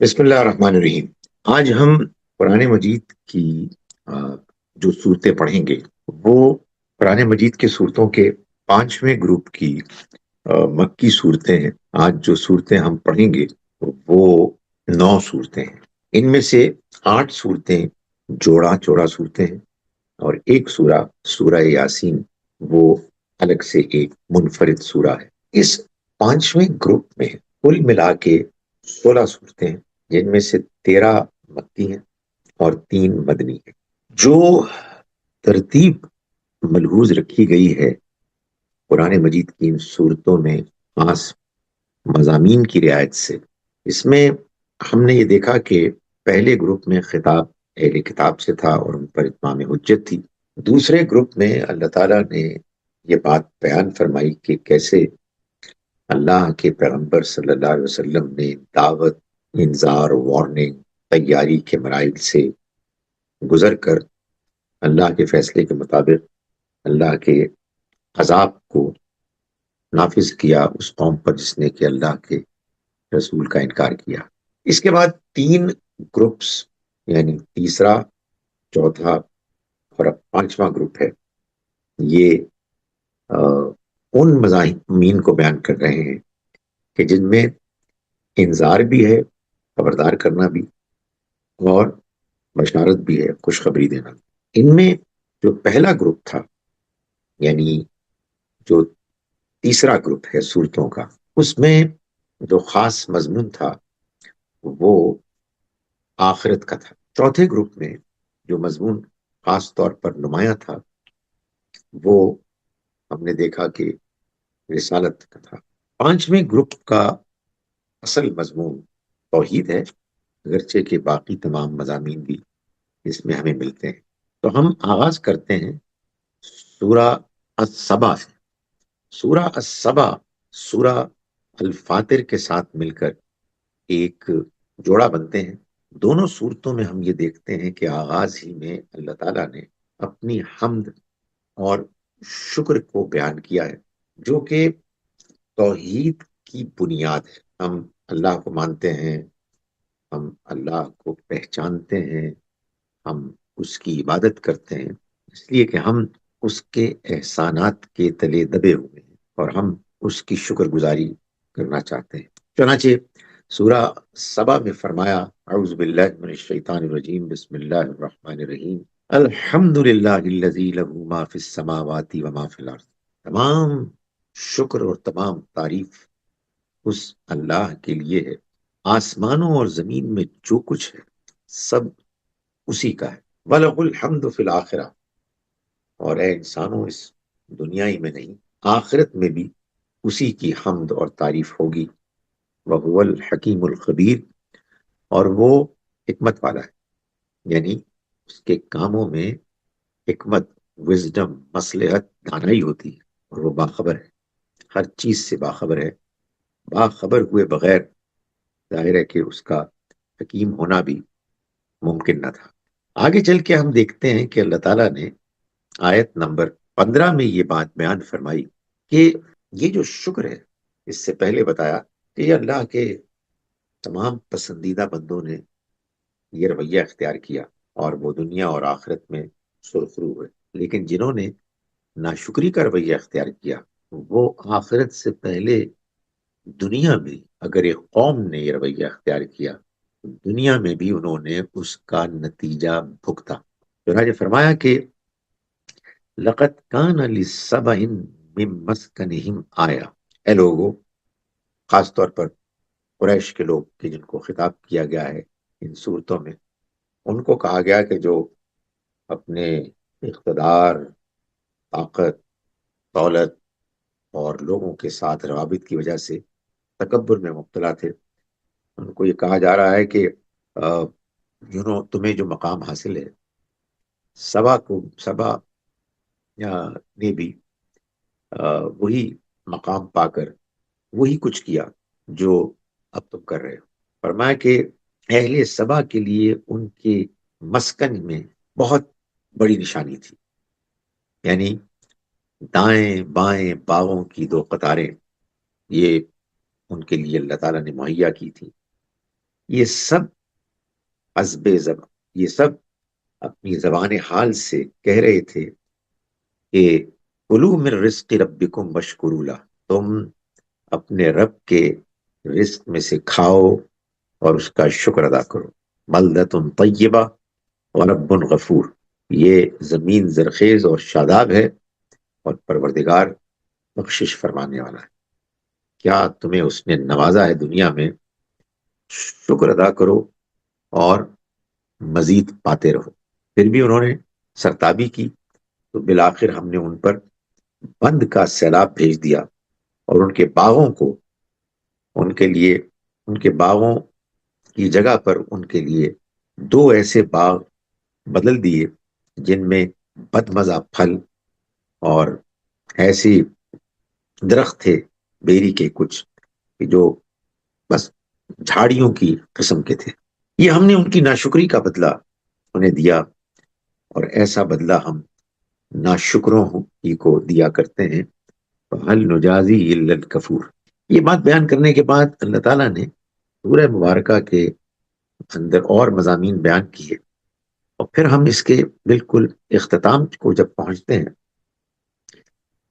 بسم اللہ الرحمن الرحیم۔ آج ہم قرآن مجید کی جو صورتیں پڑھیں گے وہ قرآن مجید کے صورتوں کے پانچویں گروپ کی مکی صورتیں ہیں۔ آج جو صورتیں ہم پڑھیں گے وہ 9 صورتیں ہیں۔ ان میں سے 8 صورتیں جوڑا جوڑا صورتیں ہیں، اور ایک سورہ یاسین وہ الگ سے ایک منفرد سورہ ہے۔ اس پانچویں گروپ میں کل ملا کے 16 صورتیں ہیں، جن میں سے 13 مکی ہیں اور 3 مدنی ہیں۔ جو ترتیب ملحوظ رکھی گئی ہے قرآن مجید کی ان صورتوں میں خاص مضامین کی رعایت سے، اس میں ہم نے یہ دیکھا کہ پہلے گروپ میں خطاب اہل کتاب سے تھا اور ان پر اتمام حجت تھی۔ دوسرے گروپ میں اللہ تعالیٰ نے یہ بات بیان فرمائی کہ کیسے اللہ کے پیغمبر صلی اللہ علیہ وسلم نے دعوت، انذار، وارننگ، تیاری کے مراحل سے گزر کر اللہ کے فیصلے کے مطابق اللہ کے عذاب کو نافذ کیا اس قوم پر جس نے کہ اللہ کے رسول کا انکار کیا۔ اس کے بعد 3 گروپس، یعنی تیسرا، چوتھا اور اب پانچواں گروپ ہے، یہ ان مضامین کو بیان کر رہے ہیں کہ جن میں انذار بھی ہے، خبردار کرنا بھی، اور بشارت بھی ہے، خوشخبری دینا۔ ان میں جو پہلا گروپ تھا، یعنی جو تیسرا گروپ ہے صورتوں کا، اس میں جو خاص مضمون تھا وہ آخرت کا تھا۔ چوتھے گروپ میں جو مضمون خاص طور پر نمایاں تھا وہ ہم نے دیکھا کہ رسالت کا تھا۔ پانچویں گروپ کا اصل مضمون توحید ہے، اگرچہ کہ باقی تمام مضامین بھی اس میں ہمیں ملتے ہیں۔ تو ہم آغاز کرتے ہیں سورہ السبا سے۔ سورہ السبا سورہ الفاتر کے ساتھ مل کر ایک جوڑا بنتے ہیں۔ دونوں صورتوں میں ہم یہ دیکھتے ہیں کہ آغاز ہی میں اللہ تعالیٰ نے اپنی حمد اور شکر کو بیان کیا ہے، جو کہ توحید کی بنیاد ہے۔ ہم اللہ کو مانتے ہیں، ہم اللہ کو پہچانتے ہیں، ہم اس کی عبادت کرتے ہیں، اس لیے کہ ہم اس کے احسانات کے تلے دبے ہوئے ہیں اور ہم اس کی شکر گزاری کرنا چاہتے ہیں۔ چنانچہ سورہ سبا میں فرمایا، اعوذ باللہ من الشیطان الرجیم، بسم اللہ الرحمن الرحیم، الحمد للہ الذی لہ ما فی السماوات وما فی الارض۔ تمام شکر اور تمام تعریف اس اللہ کے لیے ہے، آسمانوں اور زمین میں جو کچھ ہے سب اسی کا ہے۔ وَلَهُ الْحَمْدُ فِي الْآخِرَةِ، اور اے انسانوں، اس دنیا ہی میں نہیں، آخرت میں بھی اسی کی حمد اور تعریف ہوگی۔ وَهُوَ الْحَكِيمُ الْخَبِيرُ، اور وہ حکمت والا ہے، یعنی اس کے کاموں میں حکمت، وزڈم، مصلحت، دانائی ہوتی ہے، اور وہ باخبر ہے، ہر چیز سے باخبر ہے۔ باخبر ہوئے بغیر ظاہر ہے کہ اس کا حکیم ہونا بھی ممکن نہ تھا۔ آگے چل کے ہم دیکھتے ہیں کہ اللہ تعالیٰ نے آیت نمبر 15 میں یہ بات بیان فرمائی کہ یہ جو شکر ہے، اس سے پہلے بتایا کہ یہ اللہ کے تمام پسندیدہ بندوں نے یہ رویہ اختیار کیا اور وہ دنیا اور آخرت میں سرخرو ہوئے، لیکن جنہوں نے ناشکری کا رویہ اختیار کیا وہ آخرت سے پہلے دنیا میں، اگر ایک قوم نے یہ رویہ اختیار کیا، دنیا میں بھی انہوں نے اس کا نتیجہ بھگتا۔ چنانچہ فرمایا کہ لَقَدْ كَانَ لِسَّبَإٍ مِّن مَّسْكَنِهِمْ آیَةٌ، اے لوگوں، خاص طور پر قریش کے لوگ کہ جن کو خطاب کیا گیا ہے ان صورتوں میں، ان کو کہا گیا کہ جو اپنے اقتدار، طاقت، دولت اور لوگوں کے ساتھ روابط کی وجہ سے تکبر میں مبتلا تھے، ان کو یہ کہا جا رہا ہے کہ تمہیں جو مقام حاصل ہے، سبا نے بھی وہی مقام پا کر وہی کچھ کیا جو اب تم کر رہے ہو۔ فرمایا کہ اہل سبا کے لیے ان کے مسکن میں بہت بڑی نشانی تھی، یعنی دائیں بائیں باغوں کی 2 قطاریں یہ ان کے لیے اللہ تعالیٰ نے مہیا کی تھی، یہ سب حسب زبان، یہ سب اپنی زبان حال سے کہہ رہے تھے کہ کلوا من رزق ربکم واشکروا لہ، تم اپنے رب کے رزق میں سے کھاؤ اور اس کا شکر ادا کرو. بلدۃ طیبہ ورب غفور، یہ زمین زرخیز اور شاداب ہے اور پروردگار بخشش فرمانے والا ہے. کیا تمہیں اس نے نوازا ہے دنیا میں، شکر ادا کرو اور مزید پاتے رہو. پھر بھی انہوں نے سرتابی کی تو بالآخر ہم نے ان پر بند کا سیلاب بھیج دیا اور ان کے باغوں کو، ان کے لیے، ان کے باغوں کی جگہ پر ان کے لیے دو ایسے باغ بدل دیے جن میں بد مزہ پھل اور ایسی درخت تھے بیری کے کچھ کہ جو بس جھاڑیوں کی قسم کے تھے. یہ ہم نے ان کی ناشکری کا بدلہ انہیں دیا، اور ایسا بدلہ ہم ناشکروں ہی کو دیا کرتے ہیں. فَهَلْ نُجَازِي إِلَّا الْكَفُورَ. یہ بات بیان کرنے کے بعد اللہ تعالیٰ نے سورہ مبارکہ کے اندر اور مضامین بیان کیے، اور پھر ہم اس کے بالکل اختتام کو جب پہنچتے ہیں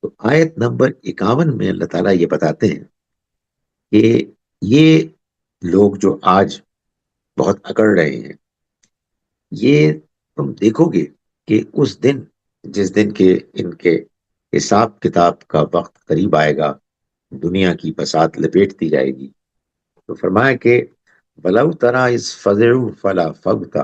تو آیت نمبر 51 میں اللہ تعالیٰ یہ بتاتے ہیں کہ یہ لوگ جو آج بہت اکڑ رہے ہیں، یہ تم دیکھو گے کہ اس دن، جس دن کے ان کے حساب کتاب کا وقت قریب آئے گا، دنیا کی بساط لپیٹ دی جائے گی. تو فرمایا کہ وَلَوْ تَرَىٰ إِذْ فَزِعُوا فَلَا فَوْتَ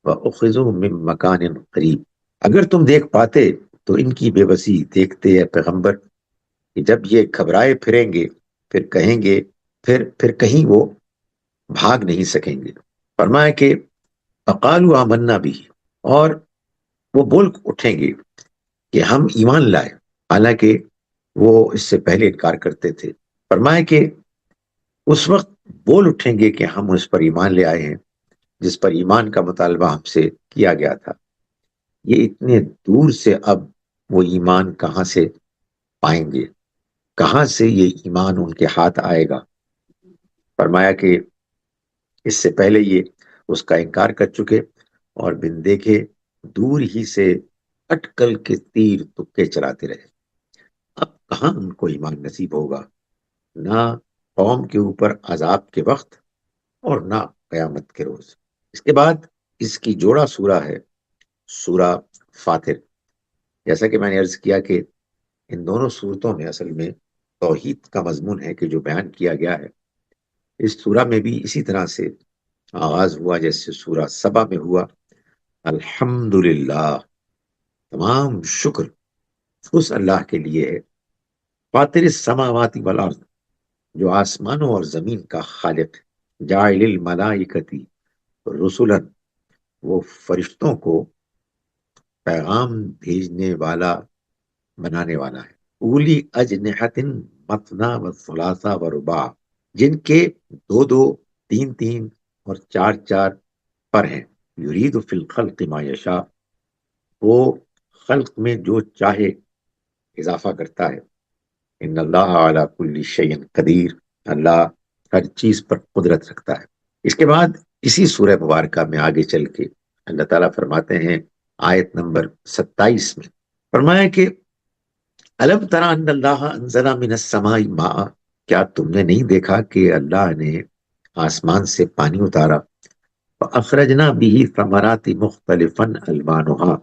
وَأُخِذُوا مِن مَّكَانٍ قَرِيبٍ. اگر تم دیکھ پاتے تو ان کی بے بسی دیکھتے ہیں پیغمبر کہ جب یہ گھبرائے پھریں گے، پھر کہیں گے، پھر کہیں وہ بھاگ نہیں سکیں گے. فرمایا کہ فَقَالُوا آمَنَّا بِهِ، اور وہ بول اٹھیں گے کہ ہم ایمان لائے، حالانکہ وہ اس سے پہلے انکار کرتے تھے. فرمایا کہ اس وقت بول اٹھیں گے کہ ہم اس پر ایمان لے آئے ہیں جس پر ایمان کا مطالبہ ہم سے کیا گیا تھا. یہ اتنے دور سے اب وہ ایمان کہاں سے پائیں گے، کہاں سے یہ ایمان ان کے ہاتھ آئے گا. فرمایا کہ اس سے پہلے یہ اس کا انکار کر چکے اور بن دیکھے دور ہی سے اٹکل کے تیر تکے چلاتے رہے. اب کہاں ان کو ایمان نصیب ہوگا، نہ قوم کے اوپر عذاب کے وقت اور نہ قیامت کے روز. اس کے بعد اس کی جوڑا سورہ ہے سورہ فاتر. جیسا کہ میں نے عرض کیا کہ ان دونوں صورتوں میں اصل میں توحید کا مضمون ہے کہ جو بیان کیا گیا ہے. اس سورہ میں بھی اسی طرح سے آغاز ہوا جیسے سورہ سبا میں ہوا. الحمدللہ، تمام شکر اس اللہ کے لیے ہے، فاطر السماوات والارض، جو آسمانوں اور زمین کا خالق ہے، جاعل الملائکتی رسلا، وہ فرشتوں کو پیغام بھیجنے والا، بنانے والا ہے. اولی اجنحت مثنا و ثلاثہ و رباع، جن کے دو دو، تین تین اور چار چار پر ہیں. یرید فی الخلق ما یشاء، وہ خلق میں جو چاہے اضافہ کرتا ہے. ان اللہ علی کل شیء قدیر، اللہ ہر چیز پر قدرت رکھتا ہے. اس کے بعد اسی سورہ مبارکہ میں آگے چل کے اللہ تعالیٰ فرماتے ہیں آیت نمبر 27 میں، فرمایا کہ الم تری ان اللہ انزل من السماء ماء، کیا تم نے نہیں دیکھا کہ اللہ نے آسمان سے پانی اتارا. فاخرجنا به ثمرات مختلفا الوانها،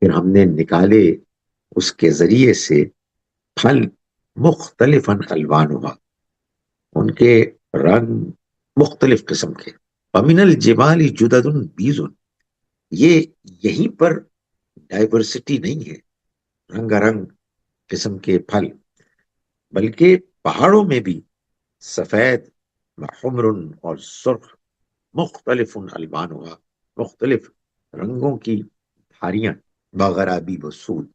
پھر ہم نے نکالے اس کے ذریعے سے پھل مختلف الوانها، ان کے رنگ مختلف قسم کے. ومن الجبال جدد بیض، یہ یہیں پر ڈائیورسٹی نہیں ہے رنگا رنگ قسم کے پھل، بلکہ پہاڑوں میں بھی سفید، حمر اور سرخ، مختلف الوانها، مختلف رنگوں کی دھاریاں، بغرابی وسود،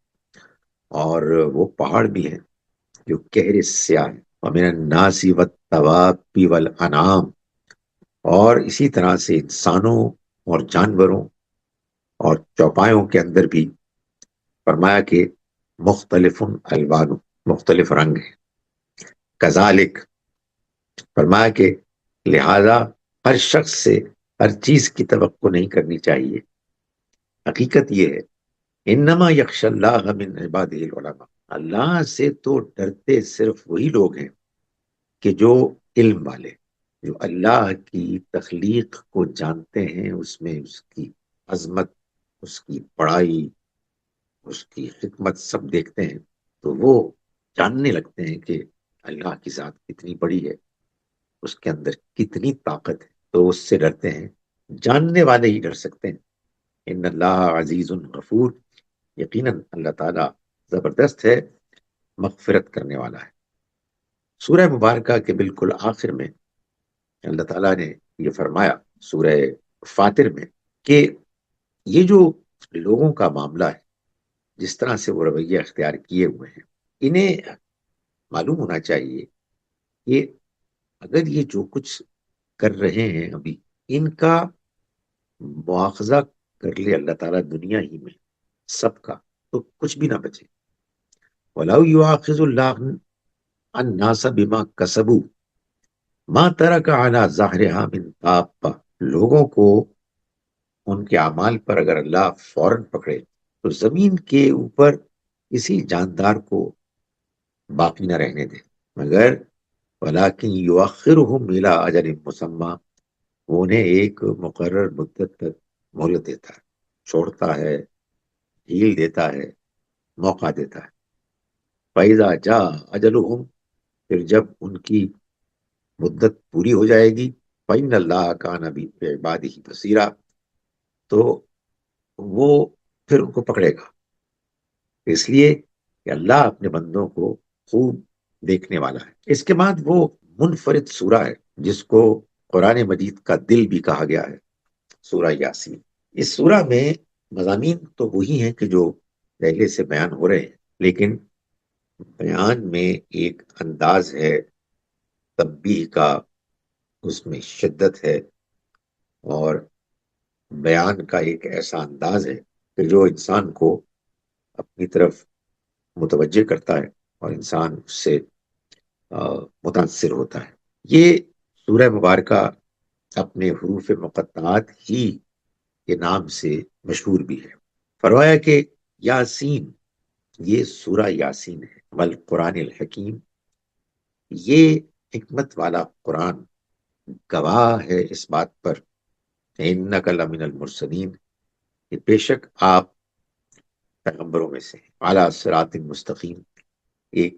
اور وہ پہاڑ بھی ہیں جو گہرے سیاہ ہیں. ومن الناس والدواب والانعام، اور اسی طرح سے انسانوں اور جانوروں اور چوپایوں کے اندر بھی فرمایا کہ مختلف الوان، مختلف رنگ ہیں. کذالک، فرمایا کہ لہذا ہر شخص سے ہر چیز کی توقع نہیں کرنی چاہیے. حقیقت یہ ہے انما یخشى اللہ من عبادہ العلماء، اللہ سے تو ڈرتے صرف وہی لوگ ہیں کہ جو علم والے، جو اللہ کی تخلیق کو جانتے ہیں، اس میں اس کی عظمت، اس کی بڑائی، اس کی حکمت سب دیکھتے ہیں، تو وہ جاننے لگتے ہیں کہ اللہ کی ذات کتنی بڑی ہے، اس کے اندر کتنی طاقت ہے، تو اس سے ڈرتے ہیں. جاننے والے ہی ڈر سکتے ہیں. ان اللہ عزیز غفور، یقیناً اللہ تعالیٰ زبردست ہے، مغفرت کرنے والا ہے. سورہ مبارکہ کے بالکل آخر میں اللہ تعالیٰ نے یہ فرمایا سورہ فاطر میں کہ یہ جو لوگوں کا معاملہ ہے، جس طرح سے وہ رویہ اختیار کیے ہوئے ہیں، انہیں معلوم ہونا چاہیے کہ اگر یہ جو کچھ کر رہے ہیں ابھی، ان کا مواخذہ کر لے اللہ تعالیٰ دنیا ہی میں سب کا، تو کچھ بھی نہ بچے. وَلَوْ يُؤَاخِذُ اللَّهُ النَّاسَ بِمَا كَسَبُوا مَا تَرَكَ عَلَى ظَهْرِهَا مِن دَابَّةٍ، لوگوں کو ان کے اعمال پر اگر اللہ فوراً پکڑے تو زمین کے اوپر کسی جاندار کو باقی نہ رہنے دے، مگر وَلَٰكِن يُؤَخِّرُهُمْ إِلَىٰ أَجَلٍ مُّسَمًّى، وہ انہیں ایک مقرر مدت تک مہلت دیتا ہے، چھوڑتا ہے، ڈھیل دیتا ہے، موقع دیتا ہے. فَإِذَا جَاءَ أَجَلُهُمْ، پھر جب ان کی مدت پوری ہو جائے گی، فَإِنَّ اللَّهَ كَانَ بِعِبَادِهِ بَصِيرًا، تو وہ پھر ان کو پکڑے گا. اس لیے کہ اللہ اپنے بندوں کو خوب دیکھنے والا ہے. اس کے بعد وہ منفرد سورہ ہے جس کو قرآن مجید کا دل بھی کہا گیا ہے، سورہ یاسین. اس سورہ میں مضامین تو وہی ہیں کہ جو پہلے سے بیان ہو رہے ہیں، لیکن بیان میں ایک انداز ہے تنبیہ کا، اس میں شدت ہے، اور بیان کا ایک ایسا انداز ہے کہ جو انسان کو اپنی طرف متوجہ کرتا ہے اور انسان اس سے متاثر ہوتا ہے. یہ سورہ مبارکہ اپنے حروف مقطعات ہی کے نام سے مشہور بھی ہے. فرمایا کہ یاسین، یہ سورہ یاسین ہے، والقرآن الحکیم، یہ حکمت والا قرآن گواہ ہے اس بات پر کہ انک لمن المرسلین، کہ بے شک آپ پیغمبروں میں سے ہیں، اعلیٰ صراط مستقیم، ایک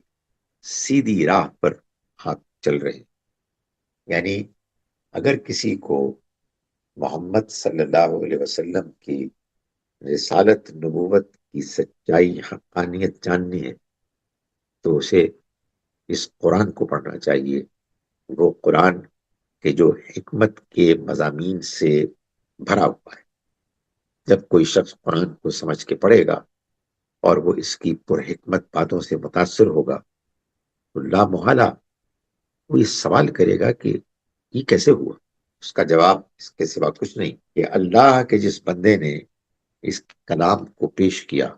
سیدھی راہ پر آپ چل رہے ہیں. یعنی اگر کسی کو محمد صلی اللہ علیہ وسلم کی رسالت نبوت کی سچائی حقانیت جاننی ہے تو اسے اس قرآن کو پڑھنا چاہیے. وہ قرآن کے جو حکمت کے مضامین سے بھرا ہوا ہے. جب کوئی شخص قرآن کو سمجھ کے پڑھے گا اور وہ اس کی پرحکمت باتوں سے متاثر ہوگا تو لا محالہ وہ یہ سوال کرے گا کہ یہ کیسے ہوا. اس کا جواب اس کے سوا کچھ نہیں کہ اللہ کے جس بندے نے اس کلام کو پیش کیا،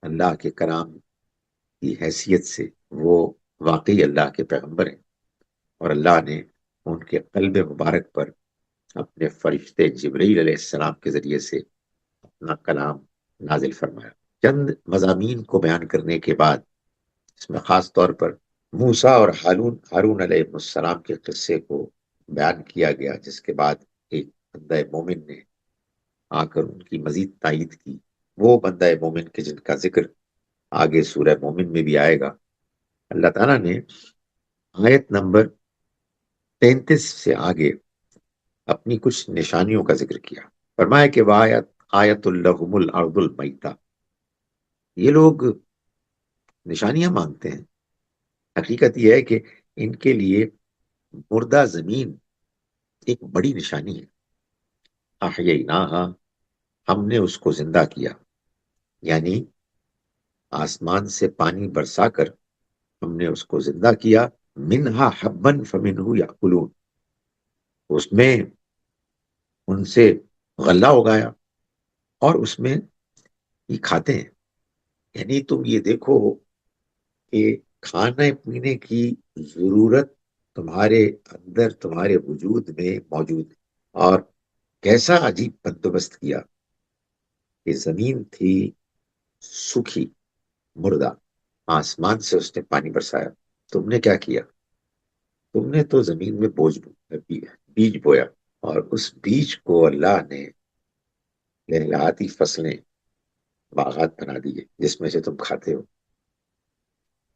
اللہ کے کلام کی حیثیت سے وہ واقعی اللہ کے پیغمبر ہیں، اور اللہ نے ان کے قلب مبارک پر اپنے فرشتے جبرائیل علیہ السلام کے ذریعے سے اپنا کلام نازل فرمایا. چند مضامین کو بیان کرنے کے بعد اس میں خاص طور پر موسیٰ اور ہارون علیہ السلام کے قصے کو بیان کیا گیا، جس کے بعد ایک بندہ مومن نے آ کر ان کی مزید تائید کی. وہ بندہ مومن کے جن کا ذکر آگے سورہ مومن میں بھی آئے گا. اللہ تعالیٰ نے آیت نمبر 33 سے آگے اپنی کچھ نشانیوں کا ذکر کیا. فرمایا کہ آیت الہم الارض المیتہ، یہ لوگ نشانیاں مانگتے ہیں، حقیقت یہ ہے کہ ان کے لیے مردہ زمین ایک بڑی نشانی ہے. احییناہا، ہم نے اس کو زندہ کیا، یعنی آسمان سے پانی برسا کر ہم نے اس کو زندہ کیا. منہا حبن فمنہ یاکلون، اس میں ان سے غلہ اگایا اور اس میں یہ کھاتے ہیں. یعنی تم یہ دیکھو کہ کھانے پینے کی ضرورت تمہارے اندر تمہارے وجود میں موجود ہے۔ اور کیسا عجیب بندوبست کیا کہ زمین تھی سوکھی، مردہ، آسمان سے اس نے پانی برسایا۔ تم نے کیا کیا؟ تم نے تو زمین میں بیج بویا، اور اس بیج کو اللہ نے لہلہاتی فصلیں، باغات بنا دیے جس میں سے تم کھاتے ہو۔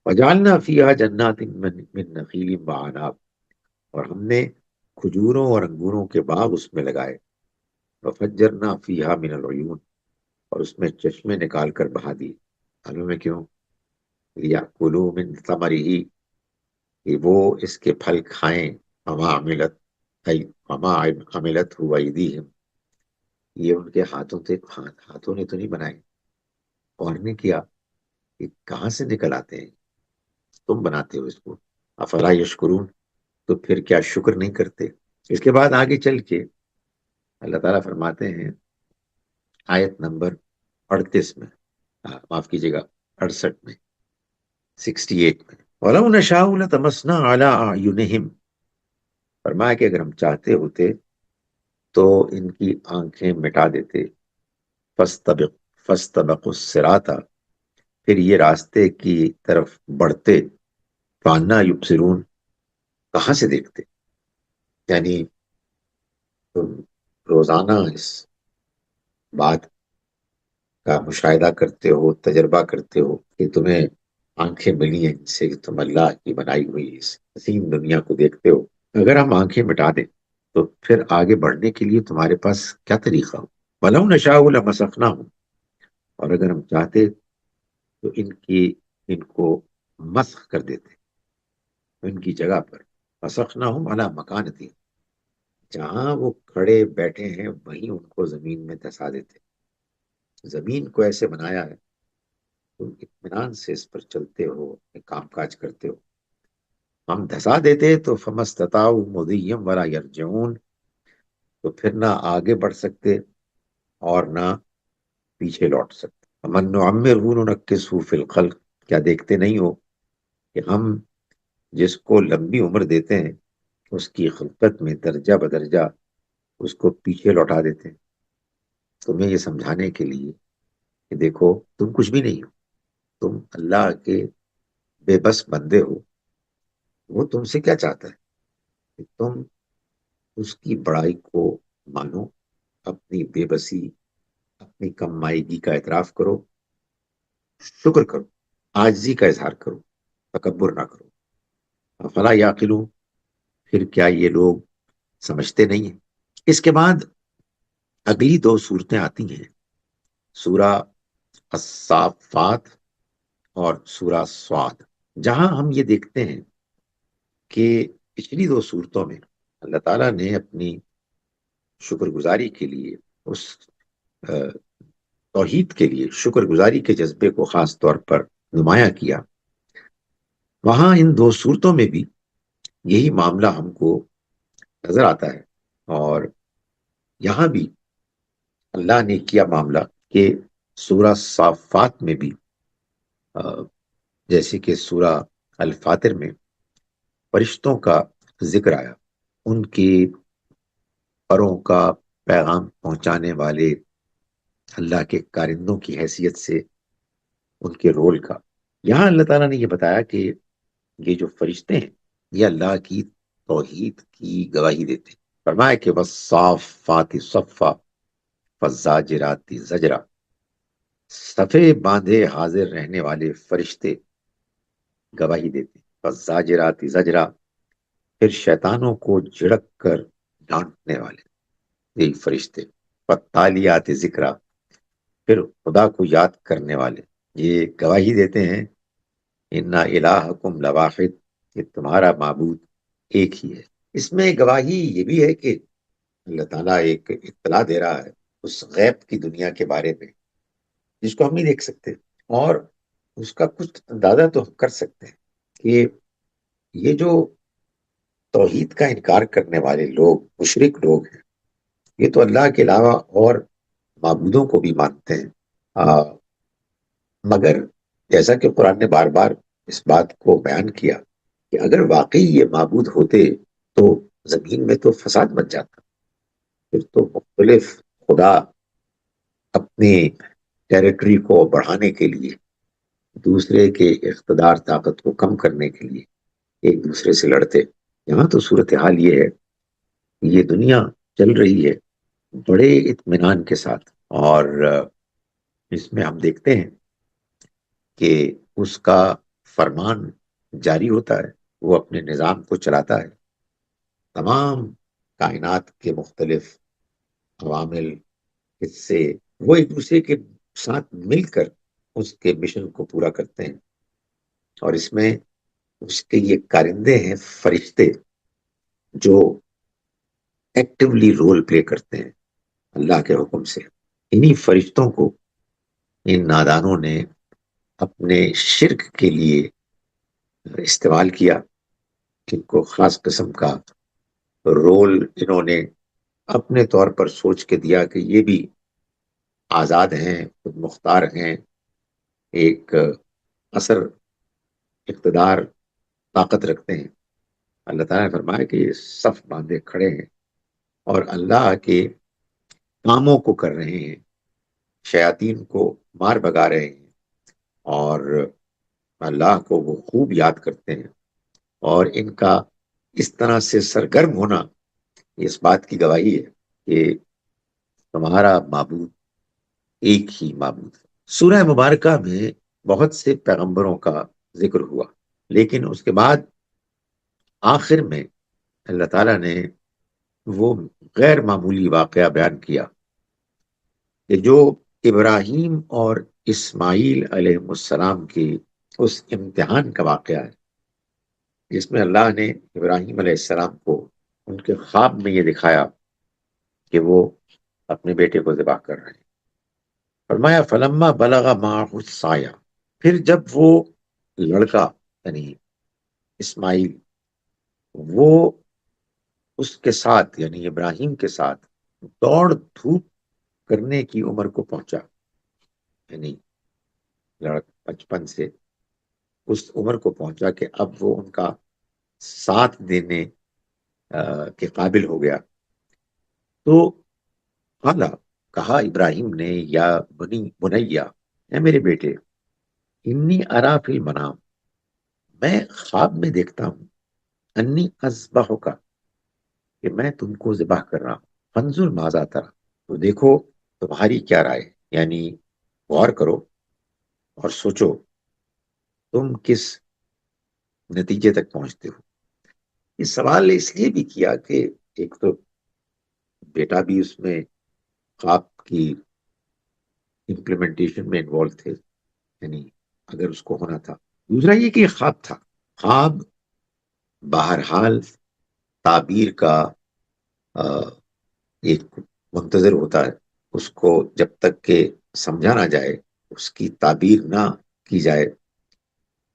وجعلنا فیہا جنات من نخیل وعناب، اور ہم نے کھجوروں اور انگوروں کے باغ اس میں لگائے۔ وفجرنا فیہا من العیون، اور اس میں چشمے نکال کر بہا دیے۔ معلوم ہے کیوں؟ لیأکلوا من ثمرہ، کہ وہ اس کے پھل کھائیں۔ وما عملت ایدیہم، یہ ان کے ہاتھوں نے تو نہیں بنائے، اور نے کیا؟ کہ کہاں سے نکل آتے ہیں؟ تم بناتے ہو اس کو۔ افلا یشکرون، تو پھر کیا شکر نہیں کرتے؟ اس کے بعد آگے چل کے اللہ تعالیٰ فرماتے ہیں آیت نمبر 38 میں، معاف کیجیے گا 68 میں، 68 میں، وَلَوْ نَشَاءُ لَطَمَسْنَا عَلَىٰ أَعْيُنِهِمْ، فرمایا کہ اگر ہم چاہتے ہوتے تو ان کی آنکھیں مٹا دیتے۔ فَاسْتَبِقُوا الصِّرَاطَ، پھر یہ راستے کی طرف بڑھتے۔ فَأَنَّىٰ يُبْصِرُونَ، کہاں سے دیکھتے؟ یعنی تم روزانہ اس بات کا مشاہدہ کرتے ہو، تجربہ کرتے ہو کہ تمہیں آنکھیں ملی ہیں جن سے تم اللہ کی بنائی ہوئی اس حسین دنیا کو دیکھتے ہو۔ اگر ہم آنکھیں مٹا دیں تو پھر آگے بڑھنے کے لیے تمہارے پاس کیا طریقہ ہو؟ وَلَوْ نَشَاءُ لَمَسَخْنَاهُمْ، اور اگر ہم چاہتے تو ان کو مسخ کر دیتے، ان کی جگہ پر۔ مسخناہم علی مکانتی، جہاں وہ کھڑے بیٹھے ہیں وہیں ان کو زمین میں دھسا دیتے۔ زمین کو ایسے بنایا ہے تم اطمینان سے اس پر چلتے ہو، کام کاج کرتے ہو۔ ہم دھسا دیتے تو فمستطاعوا مضیا ولا یرجعون، تو پھر نہ آگے بڑھ سکتے اور نہ پیچھے لوٹ سکتے۔ ومن نعمرہ ننکسہ فی الخلق، کیا دیکھتے نہیں ہو کہ ہم جس کو لمبی عمر دیتے ہیں اس کی خلقت میں درجہ بدرجہ اس کو پیچھے لوٹا دیتے ہیں۔ تمہیں یہ سمجھانے کے لیے کہ دیکھو تم کچھ بھی نہیں ہو، تم اللہ کے بے بس بندے ہو۔ وہ تم سے کیا چاہتا ہے کہ تم اس کی بڑائی کو مانو، اپنی بے بسی، اپنی کم مائگی کا اعتراف کرو، شکر کرو، عاجزی کا اظہار کرو، تکبر نہ کرو۔ افلا یعقلون، پھر کیا یہ لوگ سمجھتے نہیں ہیں؟ اس کے بعد اگلی دو صورتیں آتی ہیں، سورہ الصافات اور سورہ صاد، جہاں ہم یہ دیکھتے ہیں کہ پچھلی دو صورتوں میں اللہ تعالیٰ نے اپنی شکر گزاری کے لیے، اس توحید کے لیے شکر گزاری کے جذبے کو خاص طور پر نمایاں کیا۔ وہاں ان دو صورتوں میں بھی یہی معاملہ ہم کو نظر آتا ہے، اور یہاں بھی اللہ نے کیا معاملہ کہ سورہ صافات میں بھی جیسے کہ سورہ الفاتر میں فرشتوں کا ذکر آیا، ان کی پروں کا پیغام پہنچانے والے اللہ کے کارندوں کی حیثیت سے ان کے رول کا۔ یہاں اللہ تعالیٰ نے یہ بتایا کہ یہ جو فرشتے ہیں یہ اللہ کی توحید کی گواہی دیتے ہیں۔ فرمایا کہ والصافات صفا فالزاجرات زجرا، صفے باندھے حاضر رہنے والے فرشتے گواہی دیتے ہیں۔ فالزاجرات زجرا، پھر شیطانوں کو جھڑک کر ڈانٹنے والے یہی فرشتے۔ فالتالیات ذکرا، پھر خدا کو یاد کرنے والے یہ گواہی دیتے ہیں انا الہکم لواحد، کہ تمہارا معبود ایک ہی ہے۔ اس میں گواہی یہ بھی ہے کہ اللہ تعالیٰ ایک اطلاع دے رہا ہے اس غیب کی دنیا کے بارے میں جس کو ہم نہیں دیکھ سکتے، اور اس کا کچھ اندازہ تو ہم کر سکتے ہیں کہ یہ جو توحید کا انکار کرنے والے لوگ، مشرک لوگ ہیں، یہ تو اللہ کے علاوہ اور معبودوں کو بھی مانتے ہیں، مگر جیسا کہ قرآن نے بار بار اس بات کو بیان کیا کہ اگر واقعی یہ معبود ہوتے تو زمین میں تو فساد مچ جاتا، پھر تو مختلف خدا اپنی ٹیریٹری کو بڑھانے کے لیے، دوسرے کے اقتدار طاقت کو کم کرنے کے لیے ایک دوسرے سے لڑتے۔ یہاں تو صورتحال یہ ہے کہ یہ دنیا چل رہی ہے بڑے اطمینان کے ساتھ، اور اس میں ہم دیکھتے ہیں کہ اس کا فرمان جاری ہوتا ہے، وہ اپنے نظام کو چلاتا ہے، تمام کائنات کے مختلف عوامل، حصے، وہ ایک دوسرے کے ساتھ مل کر اس کے مشن کو پورا کرتے ہیں، اور اس میں اس کے یہ کارندے ہیں فرشتے جو ایکٹیولی رول پلے کرتے ہیں اللہ کے حکم سے۔ انہی فرشتوں کو ان نادانوں نے اپنے شرک کے لیے استعمال کیا، ان کو خاص قسم کا رول انہوں نے اپنے طور پر سوچ کے دیا کہ یہ بھی آزاد ہیں، خود مختار ہیں، ایک اثر، اقتدار، طاقت رکھتے ہیں۔ اللہ تعالیٰ نے فرمایا کہ یہ صف باندھے کھڑے ہیں اور اللہ کے کاموں کو کر رہے ہیں، شیاطین کو مار بھگا رہے ہیں، اور اللہ کو وہ خوب یاد کرتے ہیں، اور ان کا اس طرح سے سرگرم ہونا اس بات کی گواہی ہے کہ تمہارا معبود ایک ہی معبود ہے۔ سورہ مبارکہ میں بہت سے پیغمبروں کا ذکر ہوا، لیکن اس کے بعد آخر میں اللہ تعالیٰ نے وہ غیر معمولی واقعہ بیان کیا کہ جو ابراہیم اور اسماعیل علیہ السلام کی اس امتحان کا واقعہ ہے، جس میں اللہ نے ابراہیم علیہ السلام کو ان کے خواب میں یہ دکھایا کہ وہ اپنے بیٹے کو ذبح کر رہے ہیں۔ فرمایا فلما بلغ معہ السعی، پھر جب وہ لڑکا یعنی اسماعیل وہ اس کے ساتھ یعنی ابراہیم کے ساتھ دوڑ دھوپ کرنے کی عمر کو پہنچا، یعنی بچپن سے اس عمر کو پہنچا کہ اب وہ ان کا ساتھ دینے کے قابل ہو گیا، تو قالا، کہا ابراہیم نے، یا بنیا، اے میرے بیٹے، انی ارا فی المنام، میں خواب میں دیکھتا ہوں، انی اذبحک، کہ میں تم کو ذبح کر رہا ہوں، فانظر ماذا تری، تو دیکھو تمہاری کیا رائے، یعنی غور کرو اور سوچو تم کس نتیجے تک پہنچتے ہو۔ یہ سوال اس لیے بھی کیا کہ ایک تو بیٹا بھی اس میں خواب کی امپلیمنٹیشن میں انوالو تھے، یعنی اگر اس کو ہونا تھا، دوسرا یہ کہ یہ خواب تھا، خواب بہرحال تعبیر کا ایک منتظر ہوتا ہے، اس کو جب تک کہ سمجھا نہ جائے، اس کی تعبیر نہ کی جائے،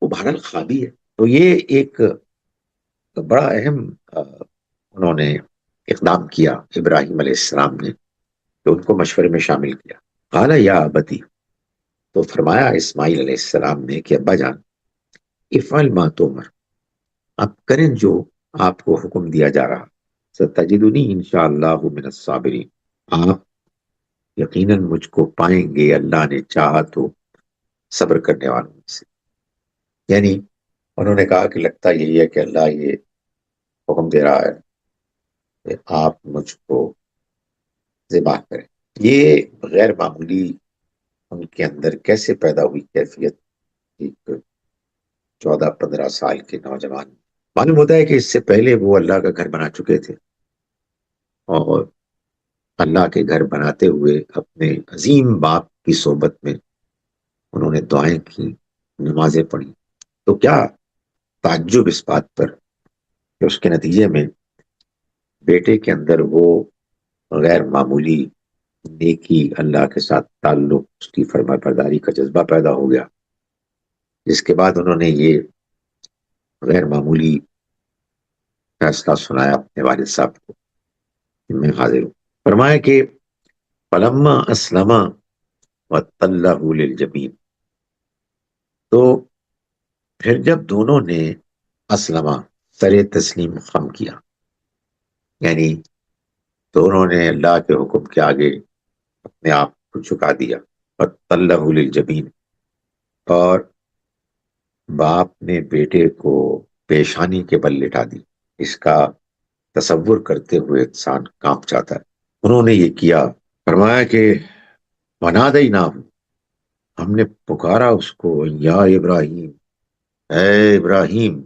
وہ بہرحال خوابی ہے۔ تو یہ ایک بڑا اہم انہوں نے اقدام کیا ابراہیم علیہ السلام نے، کہ ان کو مشورے میں شامل کیا۔ قال یا ابتی، تو فرمایا اسماعیل علیہ السلام نے کہ ابا جان، افعل ما تؤمر، آپ کریں جو آپ کو حکم دیا جا رہا، ستجدنی انشاءاللہ من الصابرین، آپ یقیناً مجھ کو پائیں گے اللہ نے چاہا تو صبر کرنے والوں میں سے۔ یعنی انہوں نے کہا کہ لگتا یہی ہے کہ اللہ یہ حکم دے رہا ہے کہ آپ مجھ کو ذبح کریں۔ یہ غیر معمولی ان کے اندر کیسے پیدا ہوئی کیفیت، ایک 14-15 سال کے نوجوان، معلوم ہوتا ہے کہ اس سے پہلے وہ اللہ کا گھر بنا چکے تھے، اور اللہ کے گھر بناتے ہوئے اپنے عظیم باپ کی صحبت میں انہوں نے دعائیں کی، نمازیں پڑھی، تو کیا تعجب اس بات پر کہ اس کے نتیجے میں بیٹے کے اندر وہ غیر معمولی نیکی، اللہ کے ساتھ تعلق، اس کی فرما برداری کا جذبہ پیدا ہو گیا، جس کے بعد انہوں نے یہ غیر معمولی فیصلہ سنایا اپنے والد صاحب کو کہ میں حاضر ہوں۔ فرمایا کہ فلما اسلما وتلہ للجبین، تو پھر جب دونوں نے اسلمہ، سر تسلیم خم کیا، یعنی دونوں نے اللہ کے حکم کے آگے اپنے آپ کو جھکا دیا. فَتَلَّهُ لِلْجَبِينِ، اور باپ نے بیٹے کو پیشانی کے بل لٹا دی. اس کا تصور کرتے ہوئے انسان کانپ جاتا ہے. انہوں نے یہ کیا، فرمایا کہ وَنَادَيْنَاهُ، ہم نے پکارا اس کو، یا ابراہیم، اے ابراہیم،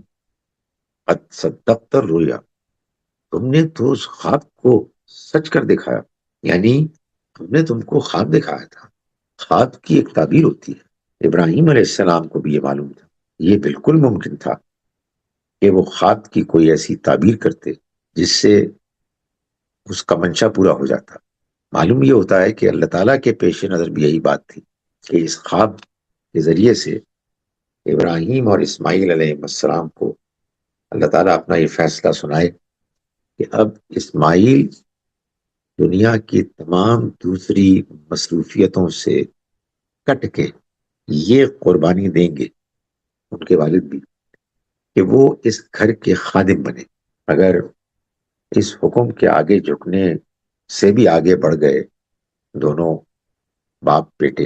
قد صدقت الرؤیا، تم نے تو اس خواب کو سچ کر دکھایا. یعنی ہم نے تم کو خواب دکھایا تھا. خواب کی ایک تعبیر ہوتی ہے. ابراہیم علیہ السلام کو بھی یہ معلوم تھا. یہ بالکل ممکن تھا کہ وہ خواب کی کوئی ایسی تعبیر کرتے جس سے اس کا منشا پورا ہو جاتا. معلوم یہ ہوتا ہے کہ اللہ تعالیٰ کے پیش نظر بھی یہی بات تھی کہ اس خواب کے ذریعے سے ابراہیم اور اسماعیل علیہ السلام کو اللہ تعالیٰ اپنا یہ فیصلہ سنائے کہ اب اسماعیل دنیا کی تمام دوسری مصروفیتوں سے کٹ کے یہ قربانی دیں گے، ان کے والد بھی، کہ وہ اس گھر کے خادم بنے. اگر اس حکم کے آگے جھکنے سے بھی آگے بڑھ گئے دونوں باپ بیٹے.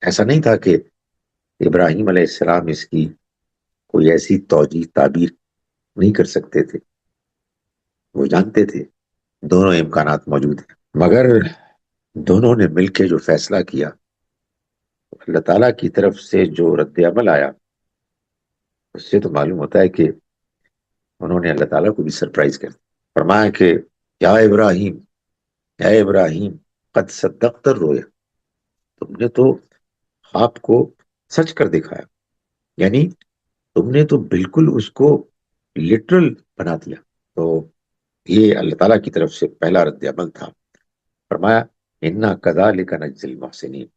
ایسا نہیں تھا کہ ابراہیم علیہ السلام اس کی کوئی ایسی توجیہ تعبیر نہیں کر سکتے تھے. وہ جانتے تھے دونوں امکانات موجود ہیں، مگر دونوں نے مل کے جو فیصلہ کیا، اللہ تعالیٰ کی طرف سے جو رد عمل آیا، اس سے تو معلوم ہوتا ہے کہ انہوں نے اللہ تعالیٰ کو بھی سرپرائز کر دیا. فرمایا کہ یا ابراہیم، اے ابراہیم، قد صدقت الرؤیا، تم نے تو خواب کو سچ کر دکھایا. یعنی تم نے تو بالکل اس کو لٹرل بنا دیا. تو یہ اللہ تعالیٰ کی طرف سے پہلا رد عمل تھا. فرمایا انا کذالک نجزی المحسنین،